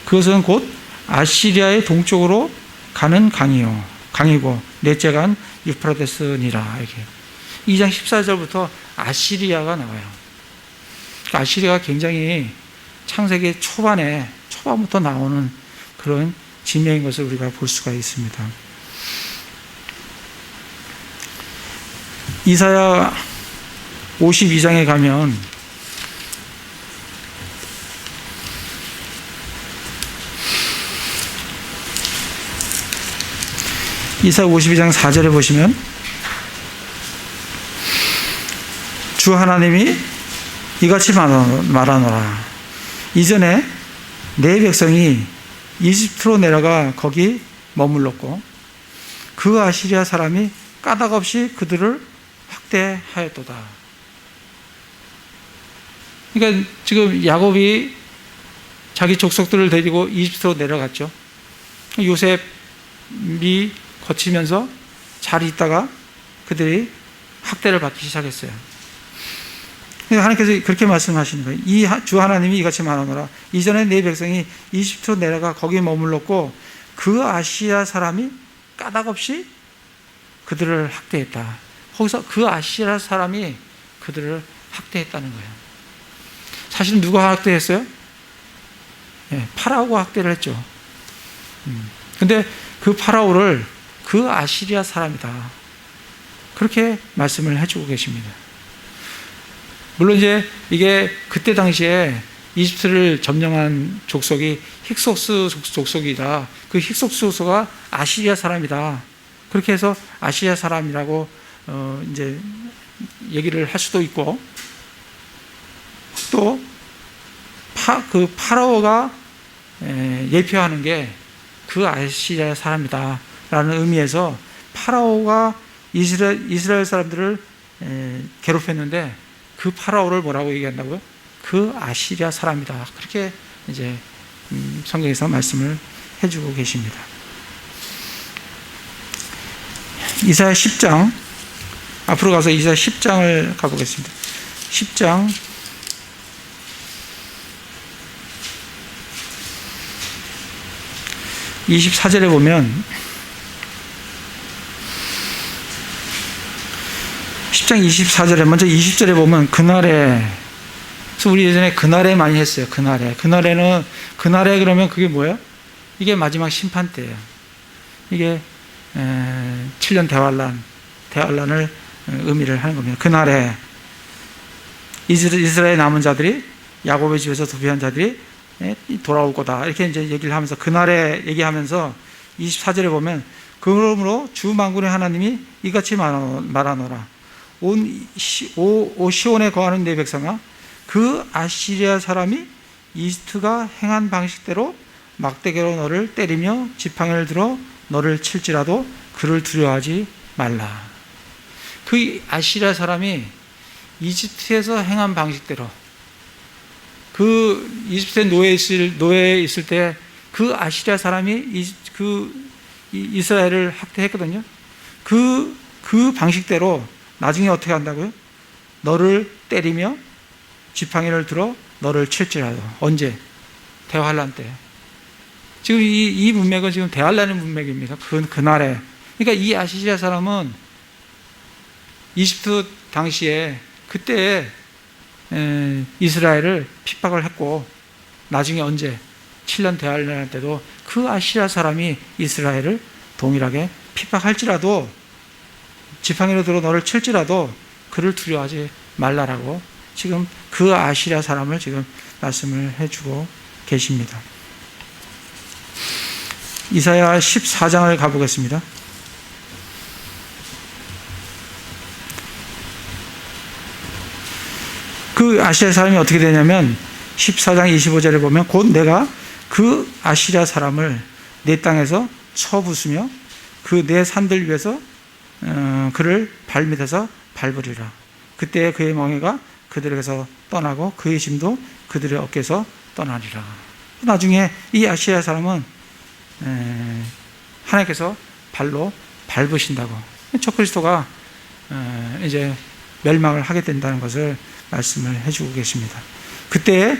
그것은 곧 아시리아의 동쪽으로 가는 강이고 넷째 간 유프라데스니라. 이렇게 2장 14절부터 아시리아가 나와요. 아시리아가 굉장히 창세기 초반부터 나오는 그런 지명인 것을 우리가 볼 수가 있습니다. 이사야 52장에 가면 이사야 52장 4절에 보시면 주 하나님이 이같이 말하노라. 이전에 내 백성이 이집트로 내려가 거기 머물렀고 그 아시리아 사람이 까닭없이 그들을 학대하였도다. 그러니까 지금 야곱이 자기 족속들을 데리고 이집트로 내려갔죠. 요셉이 거치면서 잘 있다가 그들이 학대를 받기 시작했어요. 하나님께서 그렇게 말씀하시는 거예요. 이 주 하나님이 이같이 말하노라. 이전에 내 백성이 이집트로 내려가 거기에 머물렀고 그 아시아 사람이 까닭없이 그들을 학대했다. 거기서 그 아시아 사람이 그들을 학대했다는 거예요. 사실 누가 학대했어요? 파라오가 학대를 했죠. 근데 그 파라오를 그 아시리아 사람이다. 그렇게 말씀을 해주고 계십니다. 물론 이제 이게 그때 당시에 이집트를 점령한 족속이 힉소스 족속이다. 그 힉소스 족속가 아시리아 사람이다. 그렇게 해서 아시리아 사람이라고 이제 얘기를 할 수도 있고, 또 그 파라오가 예표하는 게 그 아시리아 사람이다라는 의미에서 파라오가 이스라엘 사람들을 괴롭혔는데 그 파라오를 뭐라고 얘기한다고요? 그 아시리아 사람이다. 그렇게 이제 성경에서 말씀을 해주고 계십니다. 이사야 10장, 앞으로 가서 이사야 10장을 가보겠습니다. 10장 24절에 보면 10장 24절에 먼저 20절에 보면 그날에, 그래서 우리 예전에 그날에 많이 했어요. 그날에 그러면 그게 뭐예요? 이게 마지막 심판 때예요. 이게 7년 대환란을 의미를 하는 겁니다. 그날에 이스라엘 남은 자들이, 야곱의 집에서 도피한 자들이 돌아올 거다, 이렇게 이제 얘기를 하면서 그날에 얘기하면서 24절에 보면 그러므로 주 만군의 하나님이 이같이 말하노라. 온 시온에 거하는 내 백성아, 그 아시리아 사람이 이집트가 행한 방식대로 막대기로 너를 때리며 지팡이를 들어 너를 칠지라도 그를 두려워하지 말라. 그 아시리아 사람이 이집트에서 행한 방식대로, 그 이집트에 노예에 있을 때 그 아시리아 사람이 이스라엘을 학대했거든요. 그 방식대로 나중에 어떻게 한다고요? 너를 때리며 지팡이를 들어 너를 칠지라도. 언제? 대환란 때. 지금 이 문맥은 지금 대환란의 문맥입니다. 그날에. 그러니까 이 아시리아 사람은 이집트 당시에 그때 이스라엘을 핍박을 했고, 나중에 언제? 7년 대환란 때도 그 아시리아 사람이 이스라엘을 동일하게 핍박할지라도, 지팡이로 들어 너를 칠지라도 그를 두려워하지 말라라고 지금 그 아시리아 사람을 지금 말씀을 해주고 계십니다. 이사야 14장을 가보겠습니다. 그 아시리아 사람이 어떻게 되냐면 14장 25절에 보면 곧 내가 그 아시리아 사람을 내 땅에서 쳐부수며 그 내 산들 위에서 그를 발밑에서 밟으리라. 그때 그의 멍에가 그들에게서 떠나고 그의 짐도 그들의 어깨에서 떠나리라. 나중에 이 아시리아 사람은 하나님께서 발로 밟으신다고, 적그리스도가 이제 멸망을 하게 된다는 것을 말씀을 해주고 계십니다. 그때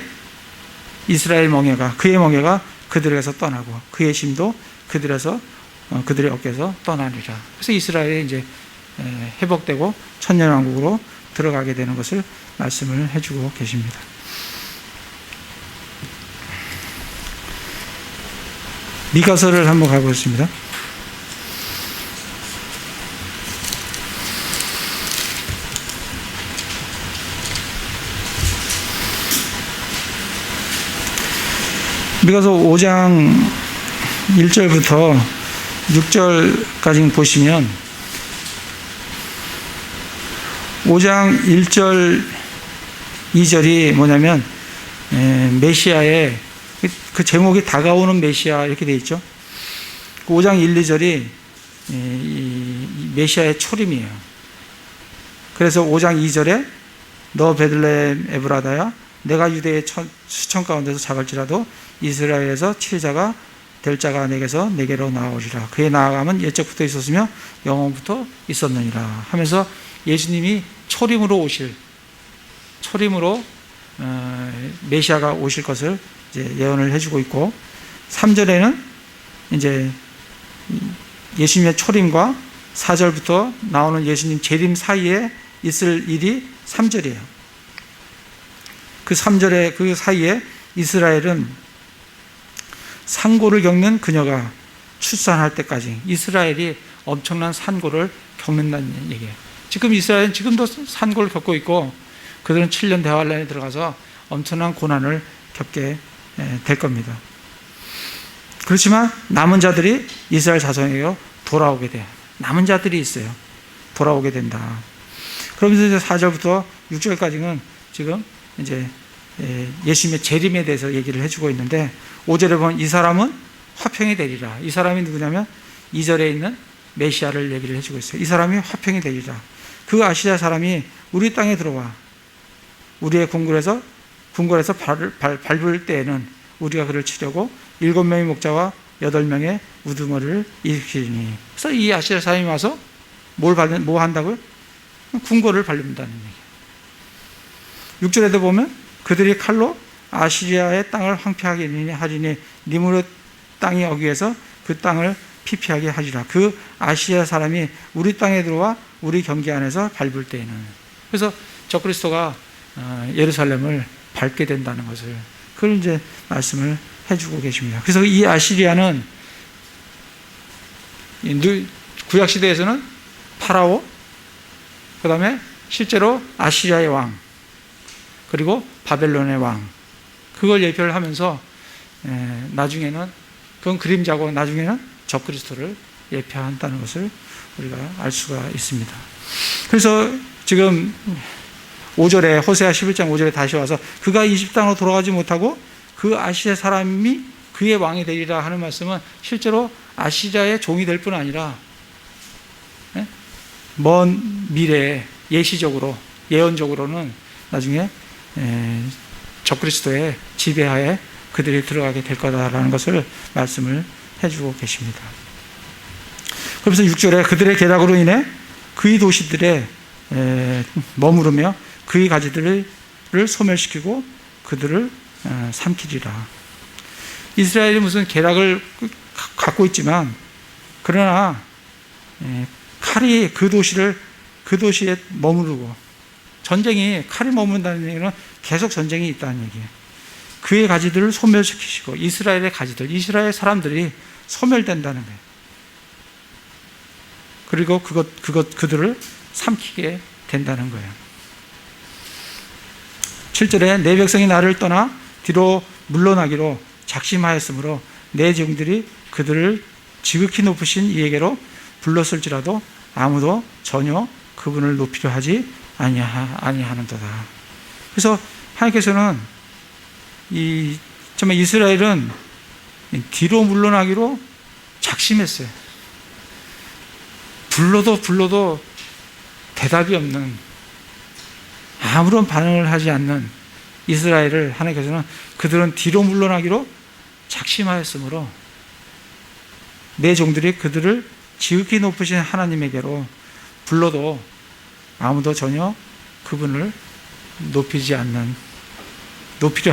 이스라엘 그의 멍에가 그들에게서 떠나고 그의 짐도 그들의 어깨에서 떠나리라. 그래서 이스라엘이 이제 회복되고 천년왕국으로 들어가게 되는 것을 말씀을 해주고 계십니다. 미가서를 한번 가보겠습니다. 미가서 5장 1절부터 6절까지 보시면 5장 1절 2절이 뭐냐면 메시아의 그 제목이 다가오는 메시아 이렇게 되어 있죠. 5장 1, 2절이 메시아의 초림이에요. 그래서 5장 2절에 너 베들레헴 에브라다야, 내가 유대의 수천 가운데서 잡을지라도 이스라엘에서 치리자가 될 자가 내게로 나오리라. 그의 나아감은 옛적부터 있었으며 영원부터 있었느니라 하면서 예수님이 초림으로 메시아가 오실 것을 이제 예언을 해주고 있고, 3절에는 이제 예수님의 초림과 4절부터 나오는 예수님 재림 사이에 있을 일이 3절이에요. 그 3절의 그 사이에 이스라엘은 산고를 겪는 그녀가 출산할 때까지 이스라엘이 엄청난 산고를 겪는다는 얘기예요. 지금 이스라엘은 지금도 산고를 겪고 있고, 그들은 7년 대환란에 들어가서 엄청난 고난을 겪게 될 겁니다. 그렇지만 남은 자들이 이스라엘 자손에게 돌아오게 돼요. 남은 자들이 있어요. 돌아오게 된다. 그러면서 이제 4절부터 6절까지는 지금 이제 예수님의 재림에 대해서 얘기를 해주고 있는데, 5절에 보면 이 사람은 화평이 되리라. 이 사람이 누구냐면 2절에 있는 메시아를 얘기를 해주고 있어요. 이 사람이 화평이 되리라. 그 아시리아 사람이 우리 땅에 들어와 우리의 궁궐에서 밟을 때에는 우리가 그를 치려고 7명의 목자와 8명의 우두머리를 일으키니. 그래서 이 아시리아 사람이 와서 뭐 한다고요? 궁궐을 밟는다는 얘기예요. 6절에도 보면 그들이 칼로 아시리아의 땅을 황폐하게 하리니 니무롯 땅이 어귀에서 그 땅을 피폐하게 하리라. 그 아시리아 사람이 우리 땅에 들어와 우리 경계 안에서 밟을 때에는. 그래서 적그리스도가 예루살렘을 밟게 된다는 것을, 그걸 이제 말씀을 해주고 계십니다. 그래서 이 아시리아는 구약 시대에서는 파라오, 그 다음에 실제로 아시리아의 왕, 그리고 바벨론의 왕, 그걸 예표를 하면서 나중에는 그건 그림자고 나중에는 적그리스도를 예표한다는 것을 우리가 알 수가 있습니다. 그래서 지금 5절에 호세아 11장 5절에 다시 와서 그가 이집 땅으로 돌아가지 못하고 그 아시리아 사람이 그의 왕이 되리라 하는 말씀은 실제로 아시리아의 종이 될 뿐 아니라 먼 미래에 예시적으로 예언적으로는 나중에 적그리스도의 지배하에 그들이 들어가게 될 거다라는 것을 말씀을 해주고 계십니다. 그래서 6절에 그들의 계략으로 인해 그의 도시들에 머무르며 그의 가지들을 소멸시키고 그들을 삼키리라. 이스라엘이 무슨 계략을 갖고 있지만 그러나 칼이 그 도시에 머무르고, 전쟁이 칼이 머문다는 얘기는 계속 전쟁이 있다는 얘기예요. 그의 가지들을 소멸시키시고 이스라엘의 가지들, 이스라엘 사람들이 소멸된다는 거예요. 그리고 그들을 삼키게 된다는 거예요. 7절에 내 백성이 나를 떠나 뒤로 물러나기로 작심하였으므로 내 종들이 그들을 지극히 높으신 이에게로 불렀을지라도 아무도 전혀 그분을 높이려 하지 아니하는도다. 그래서 하나님께서는 정말 이스라엘은 뒤로 물러나기로 작심했어요. 불러도 대답이 없는, 아무런 반응을 하지 않는 이스라엘을 하나님께서는 그들은 뒤로 물러나기로 작심하였으므로 내 종들이 그들을 지극히 높으신 하나님에게로 불러도 아무도 전혀 그분을 높이려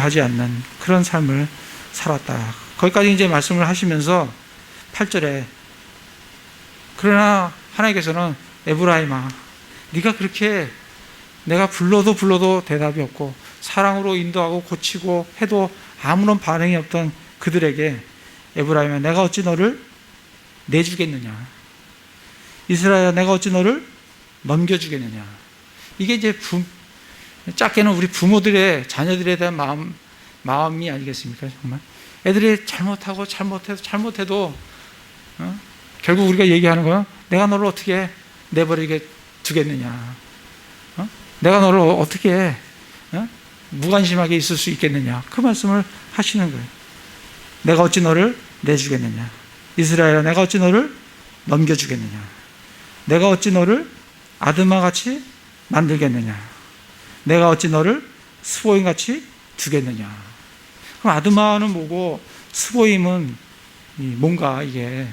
하지 않는 그런 삶을 살았다. 거기까지 이제 말씀을 하시면서 8절에 그러나 하나님께서는 에브라임아, 네가 그렇게 내가 불러도 대답이 없고 사랑으로 인도하고 고치고 해도 아무런 반응이 없던 그들에게 에브라임아, 내가 어찌 너를 내주겠느냐, 이스라엘아, 내가 어찌 너를 넘겨주겠느냐. 이게 이제 작게는 우리 부모들의 자녀들에 대한 마음이 아니겠습니까? 정말 애들이 잘못해도 결국 우리가 얘기하는 거는 내가 너를 어떻게 내버리게 두겠느냐, 내가 너를 어떻게 무관심하게 있을 수 있겠느냐, 그 말씀을 하시는 거예요. 내가 어찌 너를 내주겠느냐, 이스라엘아, 내가 어찌 너를 넘겨주겠느냐, 내가 어찌 너를 아드마같이 만들겠느냐, 내가 어찌 너를 스보임같이 두겠느냐. 그럼 아드마는 뭐고 스보임은 뭔가, 이게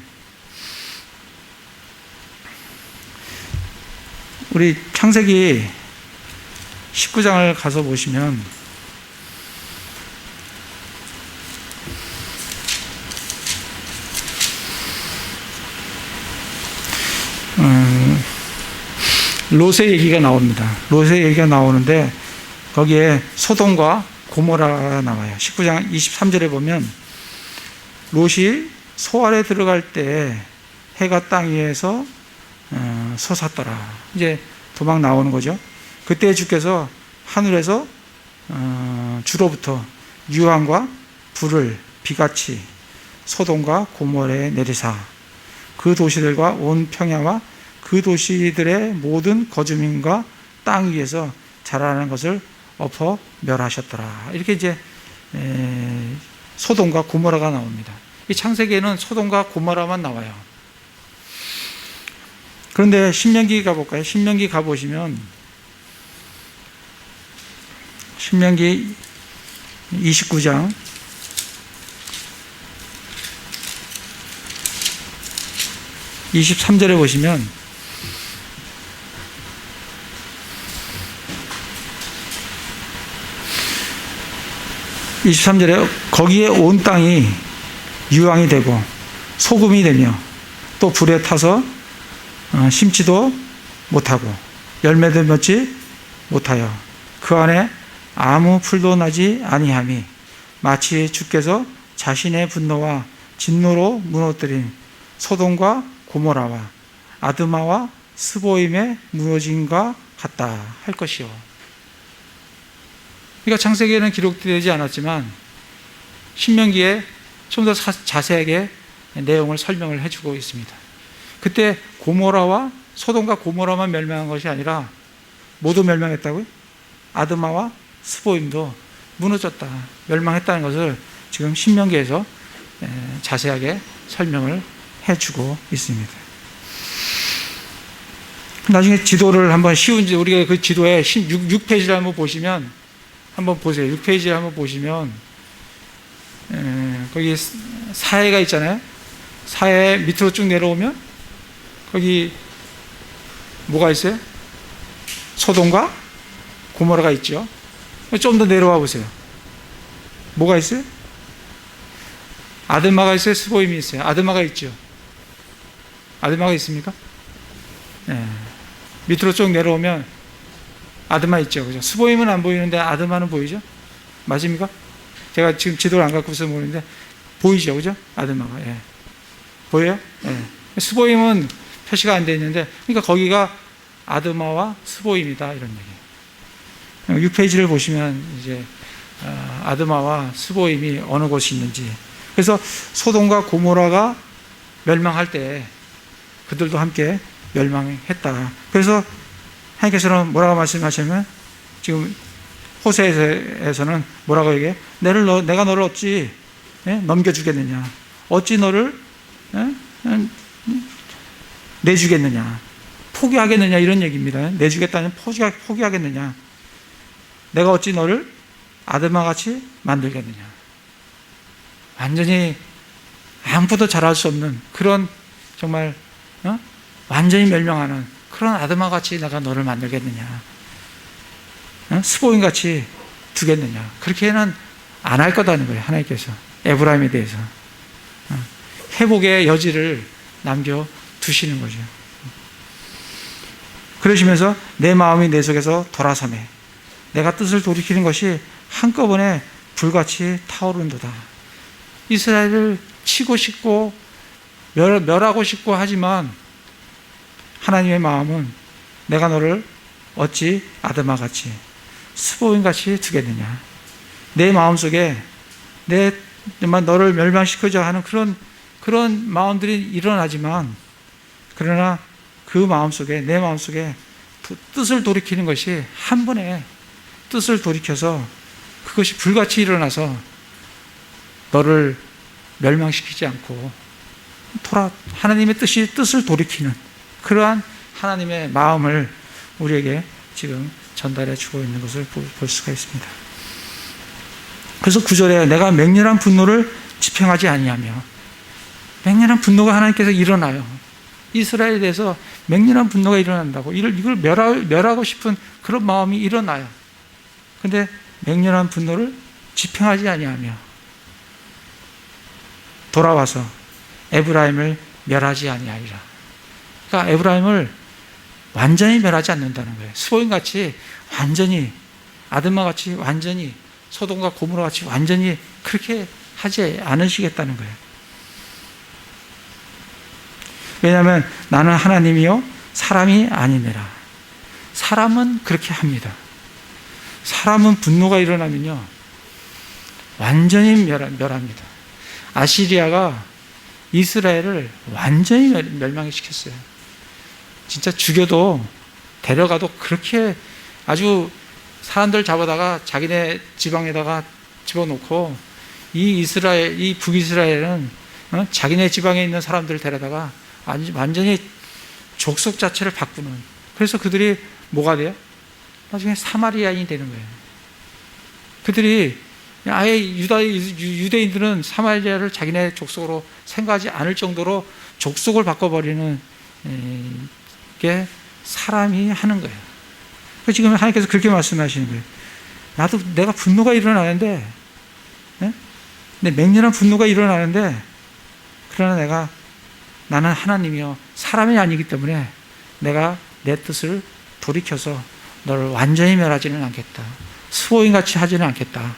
우리 창세기 19장을 가서 보시면 롯의 얘기가 나옵니다. 롯의 얘기가 나오는데 거기에 소돔과 고모라가 나와요. 19장 23절에 보면 롯이 소 아래 들어갈 때 해가 땅 위에서 솟았더라. 이제 도망 나오는 거죠. 그때 주께서 하늘에서 주로부터 유황과 불을 비같이 소돔과 고모라에 내리사 그 도시들과 온 평야와 그 도시들의 모든 거주민과 땅 위에서 자라는 것을 엎어 멸하셨더라. 이렇게 이제 소돔과 고모라가 나옵니다. 이 창세기에는 소돔과 고모라만 나와요. 그런데 신명기 가볼까요? 신명기 가보시면 신명기 29장 23절에 보시면 거기에 온 땅이 유황이 되고 소금이 되며 또 불에 타서 심지도 못하고 열매도 맺지 못하여 그 안에 아무 풀도 나지 아니함이 마치 주께서 자신의 분노와 진노로 무너뜨린 소돔과 고모라와 아드마와 스보임의 무너짐과 같다 할 것이요. 그러니까 창세기에는 기록되지 않았지만 신명기에 좀 더 자세하게 내용을 설명을 해주고 있습니다. 그때 고모라와 소돔과 고모라만 멸망한 것이 아니라 모두 멸망했다고요? 아드마와 스보임도 무너졌다, 멸망했다는 것을 지금 신명기에서 자세하게 설명을 해주고 있습니다. 나중에 지도를 한번 우리가 그 지도에 6페이지를 한번 보시면, 한번 보세요. 6페이지를 한번 보시면, 거기 사해가 있잖아요. 사해 밑으로 쭉 내려오면, 거기 뭐가 있어요? 소돔과 고모라가 있죠. 좀 더 내려와 보세요. 뭐가 있어요? 아드마가 있어요? 스보임이 있어요? 아드마가 있죠. 아드마가 있습니까? 네. 밑으로 쭉 내려오면 아드마 있죠. 그죠? 스보임은 안 보이는데 아드마는 보이죠? 맞습니까? 제가 지금 지도를 안 갖고 있어서 모르는데 보이죠. 그죠? 아드마가. 예. 보여요? 예. 스보임은 표시가 안 되어 있는데, 그러니까 거기가 아드마와 스보임이다, 이런 얘기예요. 6페이지를 보시면 이제 아드마와 스보임이 어느 곳이 있는지. 그래서 소돔과 고모라가 멸망할 때 그들도 함께 멸망했다. 그래서 하나님께서는 뭐라고 말씀하시냐면, 지금 호세에서는 뭐라고 얘기해? 내가 너를 어찌 넘겨주겠느냐? 어찌 너를 내주겠느냐? 포기하겠느냐? 이런 얘기입니다. 내주겠다는 포기하겠느냐? 내가 어찌 너를 아드마같이 만들겠느냐? 완전히 아무것도 잘할 수 없는 그런, 정말 완전히 멸망하는 그런 아드마같이 내가 너를 만들겠느냐? 스보임같이 두겠느냐? 그렇게는 안 할 거다는 거예요. 하나님께서 에브라임에 대해서 회복의 여지를 남겨두시는 거죠. 그러시면서 내 마음이 내 속에서 돌아서매 내가 뜻을 돌이키는 것이 한꺼번에 불같이 타오른도다. 이스라엘을 치고 싶고 멸하고 싶고 하지만 하나님의 마음은 내가 너를 어찌 아드마같이 스보임같이 두겠느냐. 내 마음속에 정말 너를 멸망시키자 하는 그런 마음들이 일어나지만, 그러나 그 마음속에, 내 마음속에 뜻을 돌이키는 것이 한 번에 뜻을 돌이켜서 그것이 불같이 일어나서 너를 멸망시키지 않고 하나님의 뜻을 돌이키는 그러한 하나님의 마음을 우리에게 지금 전달해 주고 있는 것을 볼 수가 있습니다. 그래서 9절에 내가 맹렬한 분노를 집행하지 아니하며, 맹렬한 분노가 하나님께서 일어나요. 이스라엘에 대해서 맹렬한 분노가 일어난다고, 이걸 멸하고 싶은 그런 마음이 일어나요. 그런데 맹렬한 분노를 집행하지 아니하며 돌아와서 에브라임을 멸하지 아니하리라. 그러니까 에브라임을 완전히 멸하지 않는다는 거예요. 스보임같이 완전히, 아드마같이 완전히, 소돔과 고모라같이 완전히 그렇게 하지 않으시겠다는 거예요. 왜냐하면 나는 하나님이요 사람이 아니니라. 사람은 그렇게 합니다. 사람은 분노가 일어나면요 완전히 멸합니다. 아시리아가 이스라엘을 완전히 멸망시켰어요. 진짜 죽여도 데려가도 그렇게 아주 사람들 잡아다가 자기네 지방에다가 집어넣고, 이 북이스라엘은 자기네 지방에 있는 사람들을 데려다가 완전히 족속 자체를 바꾸는, 그래서 그들이 뭐가 돼요? 나중에 사마리아인이 되는 거예요. 그들이 아예 유대인들은 사마리아를 자기네 족속으로 생각하지 않을 정도로 족속을 바꿔버리는 게 사람이 하는 거예요. 지금 하나님께서 그렇게 말씀하시는 거예요. 내가 분노가 일어나는데, 맹렬한 분노가 일어나는데 그러나 나는 하나님이요 사람이 아니기 때문에 내가 내 뜻을 돌이켜서 너를 완전히 멸하지는 않겠다. 스보인같이 하지는 않겠다.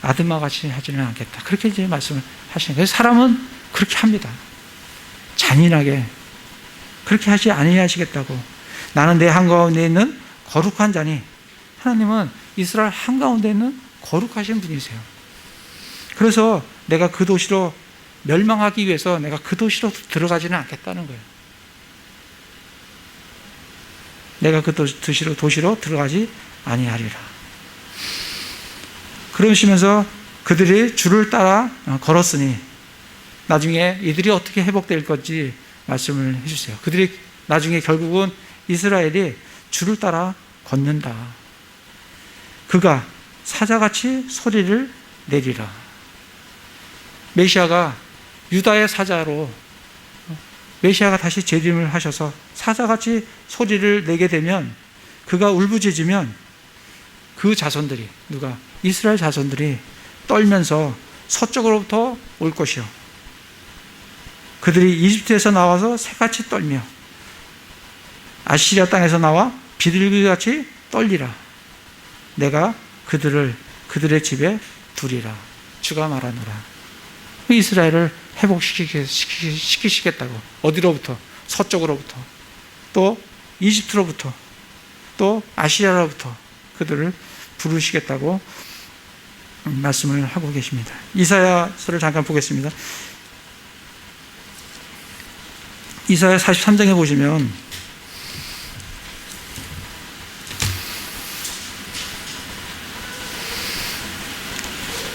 아드마같이 하지는 않겠다. 그렇게 이제 말씀을 하시는 거예요. 사람은 그렇게 합니다. 잔인하게 그렇게 하지 아니하시겠다고. 나는 내 한가운데 있는 거룩한 자니, 하나님은 이스라엘 한가운데 있는 거룩하신 분이세요. 그래서 내가 그 도시로 멸망하기 위해서 내가 그 도시로 들어가지는 않겠다는 거예요. 내가 그 도시로 들어가지 아니하리라. 그러시면서 그들이 주를 따라 걸었으니 나중에 이들이 어떻게 회복될 건지 말씀을 해주세요. 그들이 나중에 결국은 이스라엘이 주를 따라 걷는다. 그가 사자같이 소리를 내리라. 메시아가 유다의 사자로 메시아가 다시 재림을 하셔서 사자같이 소리를 내게 되면, 그가 울부짖으면 그 자손들이, 누가? 이스라엘 자손들이 떨면서 서쪽으로부터 올 것이요, 그들이 이집트에서 나와서 새같이 떨며 아시리아 땅에서 나와 비둘기같이 떨리라. 내가 그들의 집에 두리라. 주가 말하노라. 이스라엘을 회복시키시겠다고. 어디로부터? 서쪽으로부터, 또 이집트로부터, 또 아시리아로부터 그들을 부르시겠다고 말씀을 하고 계십니다. 이사야서를 잠깐 보겠습니다. 이사야 43장에 보시면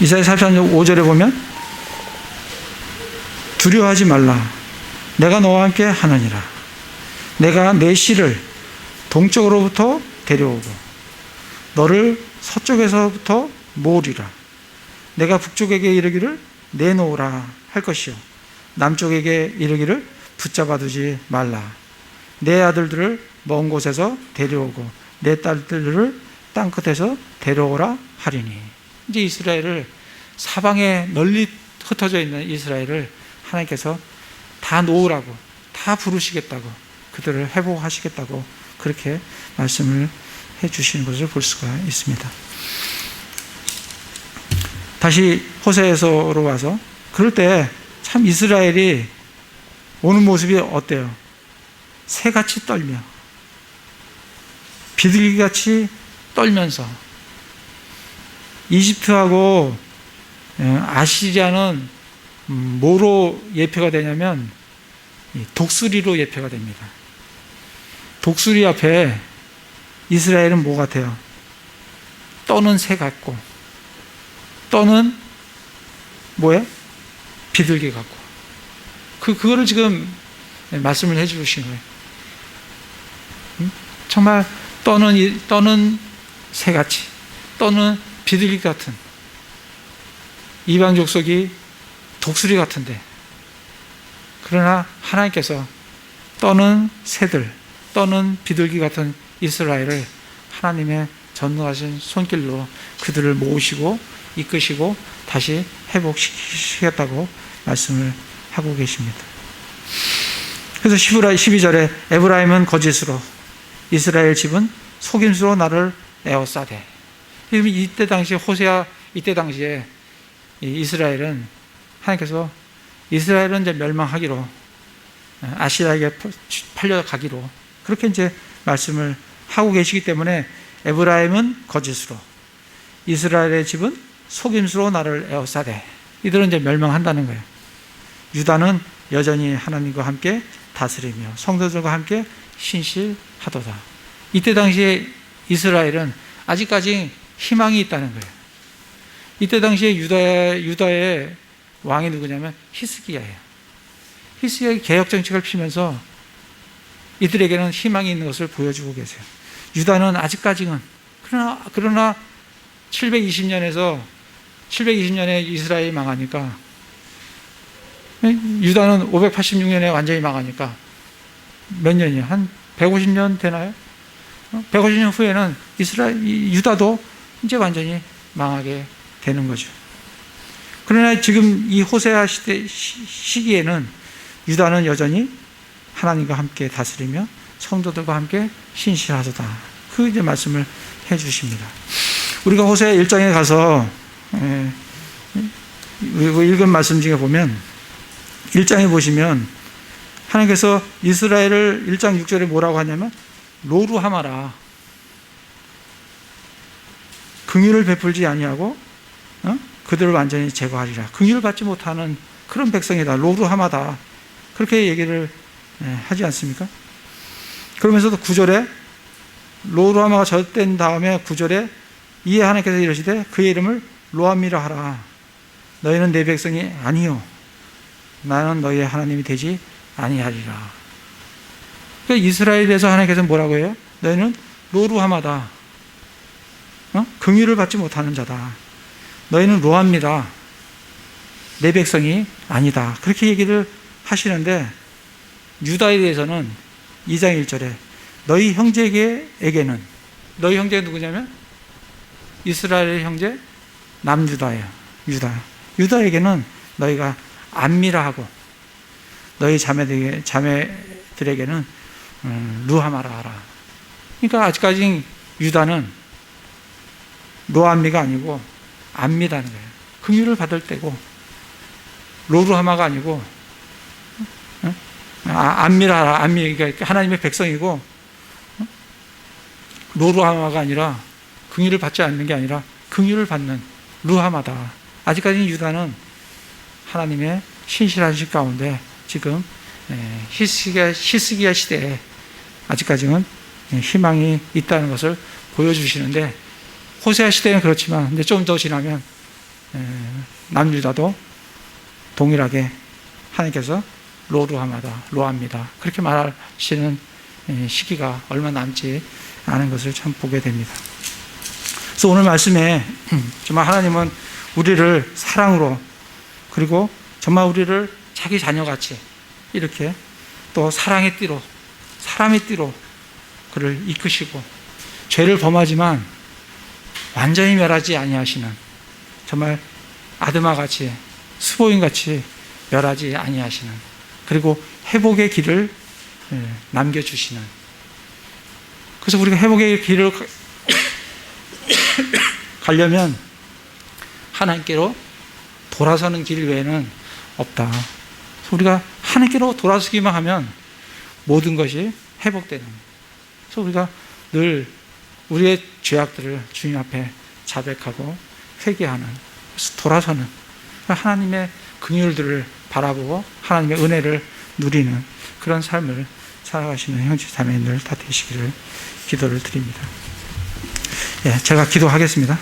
이사야 43장 5절에 보면 두려워하지 말라. 내가 너와 함께 하느니라. 내가 내 씨를 동쪽으로부터 데려오고 너를 서쪽에서부터 모으리라. 내가 북쪽에게 이르기를 내놓으라 할 것이요, 남쪽에게 이르기를 붙잡아두지 말라. 내 아들들을 먼 곳에서 데려오고 내 딸들을 땅끝에서 데려오라 하리니. 이제 이스라엘을, 사방에 널리 흩어져 있는 이스라엘을 하나님께서 다 놓으라고, 다 부르시겠다고, 그들을 회복하시겠다고 그렇게 말씀을 해 주시는 것을 볼 수가 있습니다. 다시 호세아서로 와서, 그럴 때 참 이스라엘이 오는 모습이 어때요? 새같이 떨며 비둘기같이 떨면서, 이집트하고 아시리아는 뭐로 예표가 되냐면 독수리로 예표가 됩니다. 독수리 앞에 이스라엘은 뭐 같아요? 떠는 새 같고, 떠는 뭐예요? 비둘기 같고. 그거를 지금 말씀을 해 주신 거예요. 정말 떠는 새같이, 떠는 비둘기 같은, 이방 족속이 독수리 같은데, 그러나 하나님께서 떠는 새들, 떠는 비둘기 같은 이스라엘을 하나님의 전능하신 손길로 그들을 모으시고 이끄시고 다시 회복시키겠다고 말씀을 하고 계십니다. 그래서 12절에 에브라임은 거짓으로, 이스라엘 집은 속임수로 나를 에워싸되. 이때 당시에 호세아, 이때 당시에 이스라엘은 하나님께서 이스라엘은 이제 멸망하기로, 아시리아에게 팔려가기로 그렇게 이제 말씀을 하고 계시기 때문에 에브라임은 거짓으로, 이스라엘의 집은 속임수로 나를 에워싸되. 이들은 이제 멸망한다는 거예요. 유다는 여전히 하나님과 함께 다스리며 성도들과 함께 신실하도다. 이때 당시에 이스라엘은 아직까지 희망이 있다는 거예요. 이때 당시에 유다의 왕이 누구냐면 히스기야예요. 히스기야의 개혁 정책을 피면서 이들에게는 희망이 있는 것을 보여주고 계세요. 유다는 아직까지는, 그러나 720년에 이스라엘이 망하니까, 유다는 586년에 완전히 망하니까 몇 년이에요? 한 150년 되나요? 150년 후에는 유다도 이제 완전히 망하게 되는 거죠. 그러나 지금 이 호세아 시기에는 유다는 여전히 하나님과 함께 다스리며 성도들과 함께 신실하도다. 그 이제 말씀을 해 주십니다. 우리가 호세아 1장에 가서 읽은 말씀 중에 보면 1장에 보시면 하나님께서 이스라엘을 1장 6절에 뭐라고 하냐면 로루하마라, 긍휼을 베풀지 아니하고 그들을 완전히 제거하리라. 긍휼을 받지 못하는 그런 백성이다. 로루하마다. 그렇게 얘기를 하지 않습니까? 그러면서도 9절에 로루하마가 젖된 다음에 9절에 이에 하나님께서 이르시되 그의 이름을 로암미라 하라. 너희는 내 백성이 아니요 나는 너희의 하나님이 되지 아니하리라. 그러니까 이스라엘에 대해서 하나님께서 뭐라고 해요? 너희는 로루하마다, 긍휼을 받지 못하는 자다. 너희는 로암미다. 내 백성이 아니다. 그렇게 얘기를 하시는데 유다에 대해서는 2장 1절에 너희 형제에게는, 너희 형제가 누구냐면 이스라엘의 형제 남유다예요. 유다에게는 너희가 암미라 하고 너희 자매들에게는 루하마라 하라. 그러니까 아직까지 유다는 로암미가 아니고 암미라는 거예요. 긍휼을 받을 때고, 로루하마가 아니고 암미라 하라. 암미가 하나님의 백성이고, 로루하마가 아니라 긍휼을 받지 않는 게 아니라 긍휼을 받는 루하마다. 아직까지 유다는 하나님의 신실하신 가운데 지금 히스기야 시대에 아직까지는 희망이 있다는 것을 보여주시는데, 호세아 시대는 그렇지만 이제 좀 더 지나면 남유다도 동일하게 하나님께서 로루하마다, 그렇게 말하시는 시기가 얼마 남지 않은 것을 참 보게 됩니다. 그래서 오늘 말씀에 정말 하나님은 우리를 사랑으로, 그리고 정말 우리를 자기 자녀같이 이렇게 또 사랑의 띠로, 사람의 띠로 그를 이끄시고, 죄를 범하지만 완전히 멸하지 아니하시는, 정말 아드마같이, 스보인같이 멸하지 아니하시는, 그리고 회복의 길을 남겨주시는. 그래서 우리가 회복의 길을 가려면 하나님께로 돌아서는 길 외에는 없다. 그래서 우리가 하나님께로 돌아서기만 하면 모든 것이 회복되는. 그래서 우리가 늘 우리의 죄악들을 주님 앞에 자백하고 회개하는, 그래서 돌아서는, 하나님의 긍휼들을 바라보고 하나님의 은혜를 누리는 그런 삶을 살아가시는 형제 자매님들 다 되시기를 기도를 드립니다. 제가 기도하겠습니다.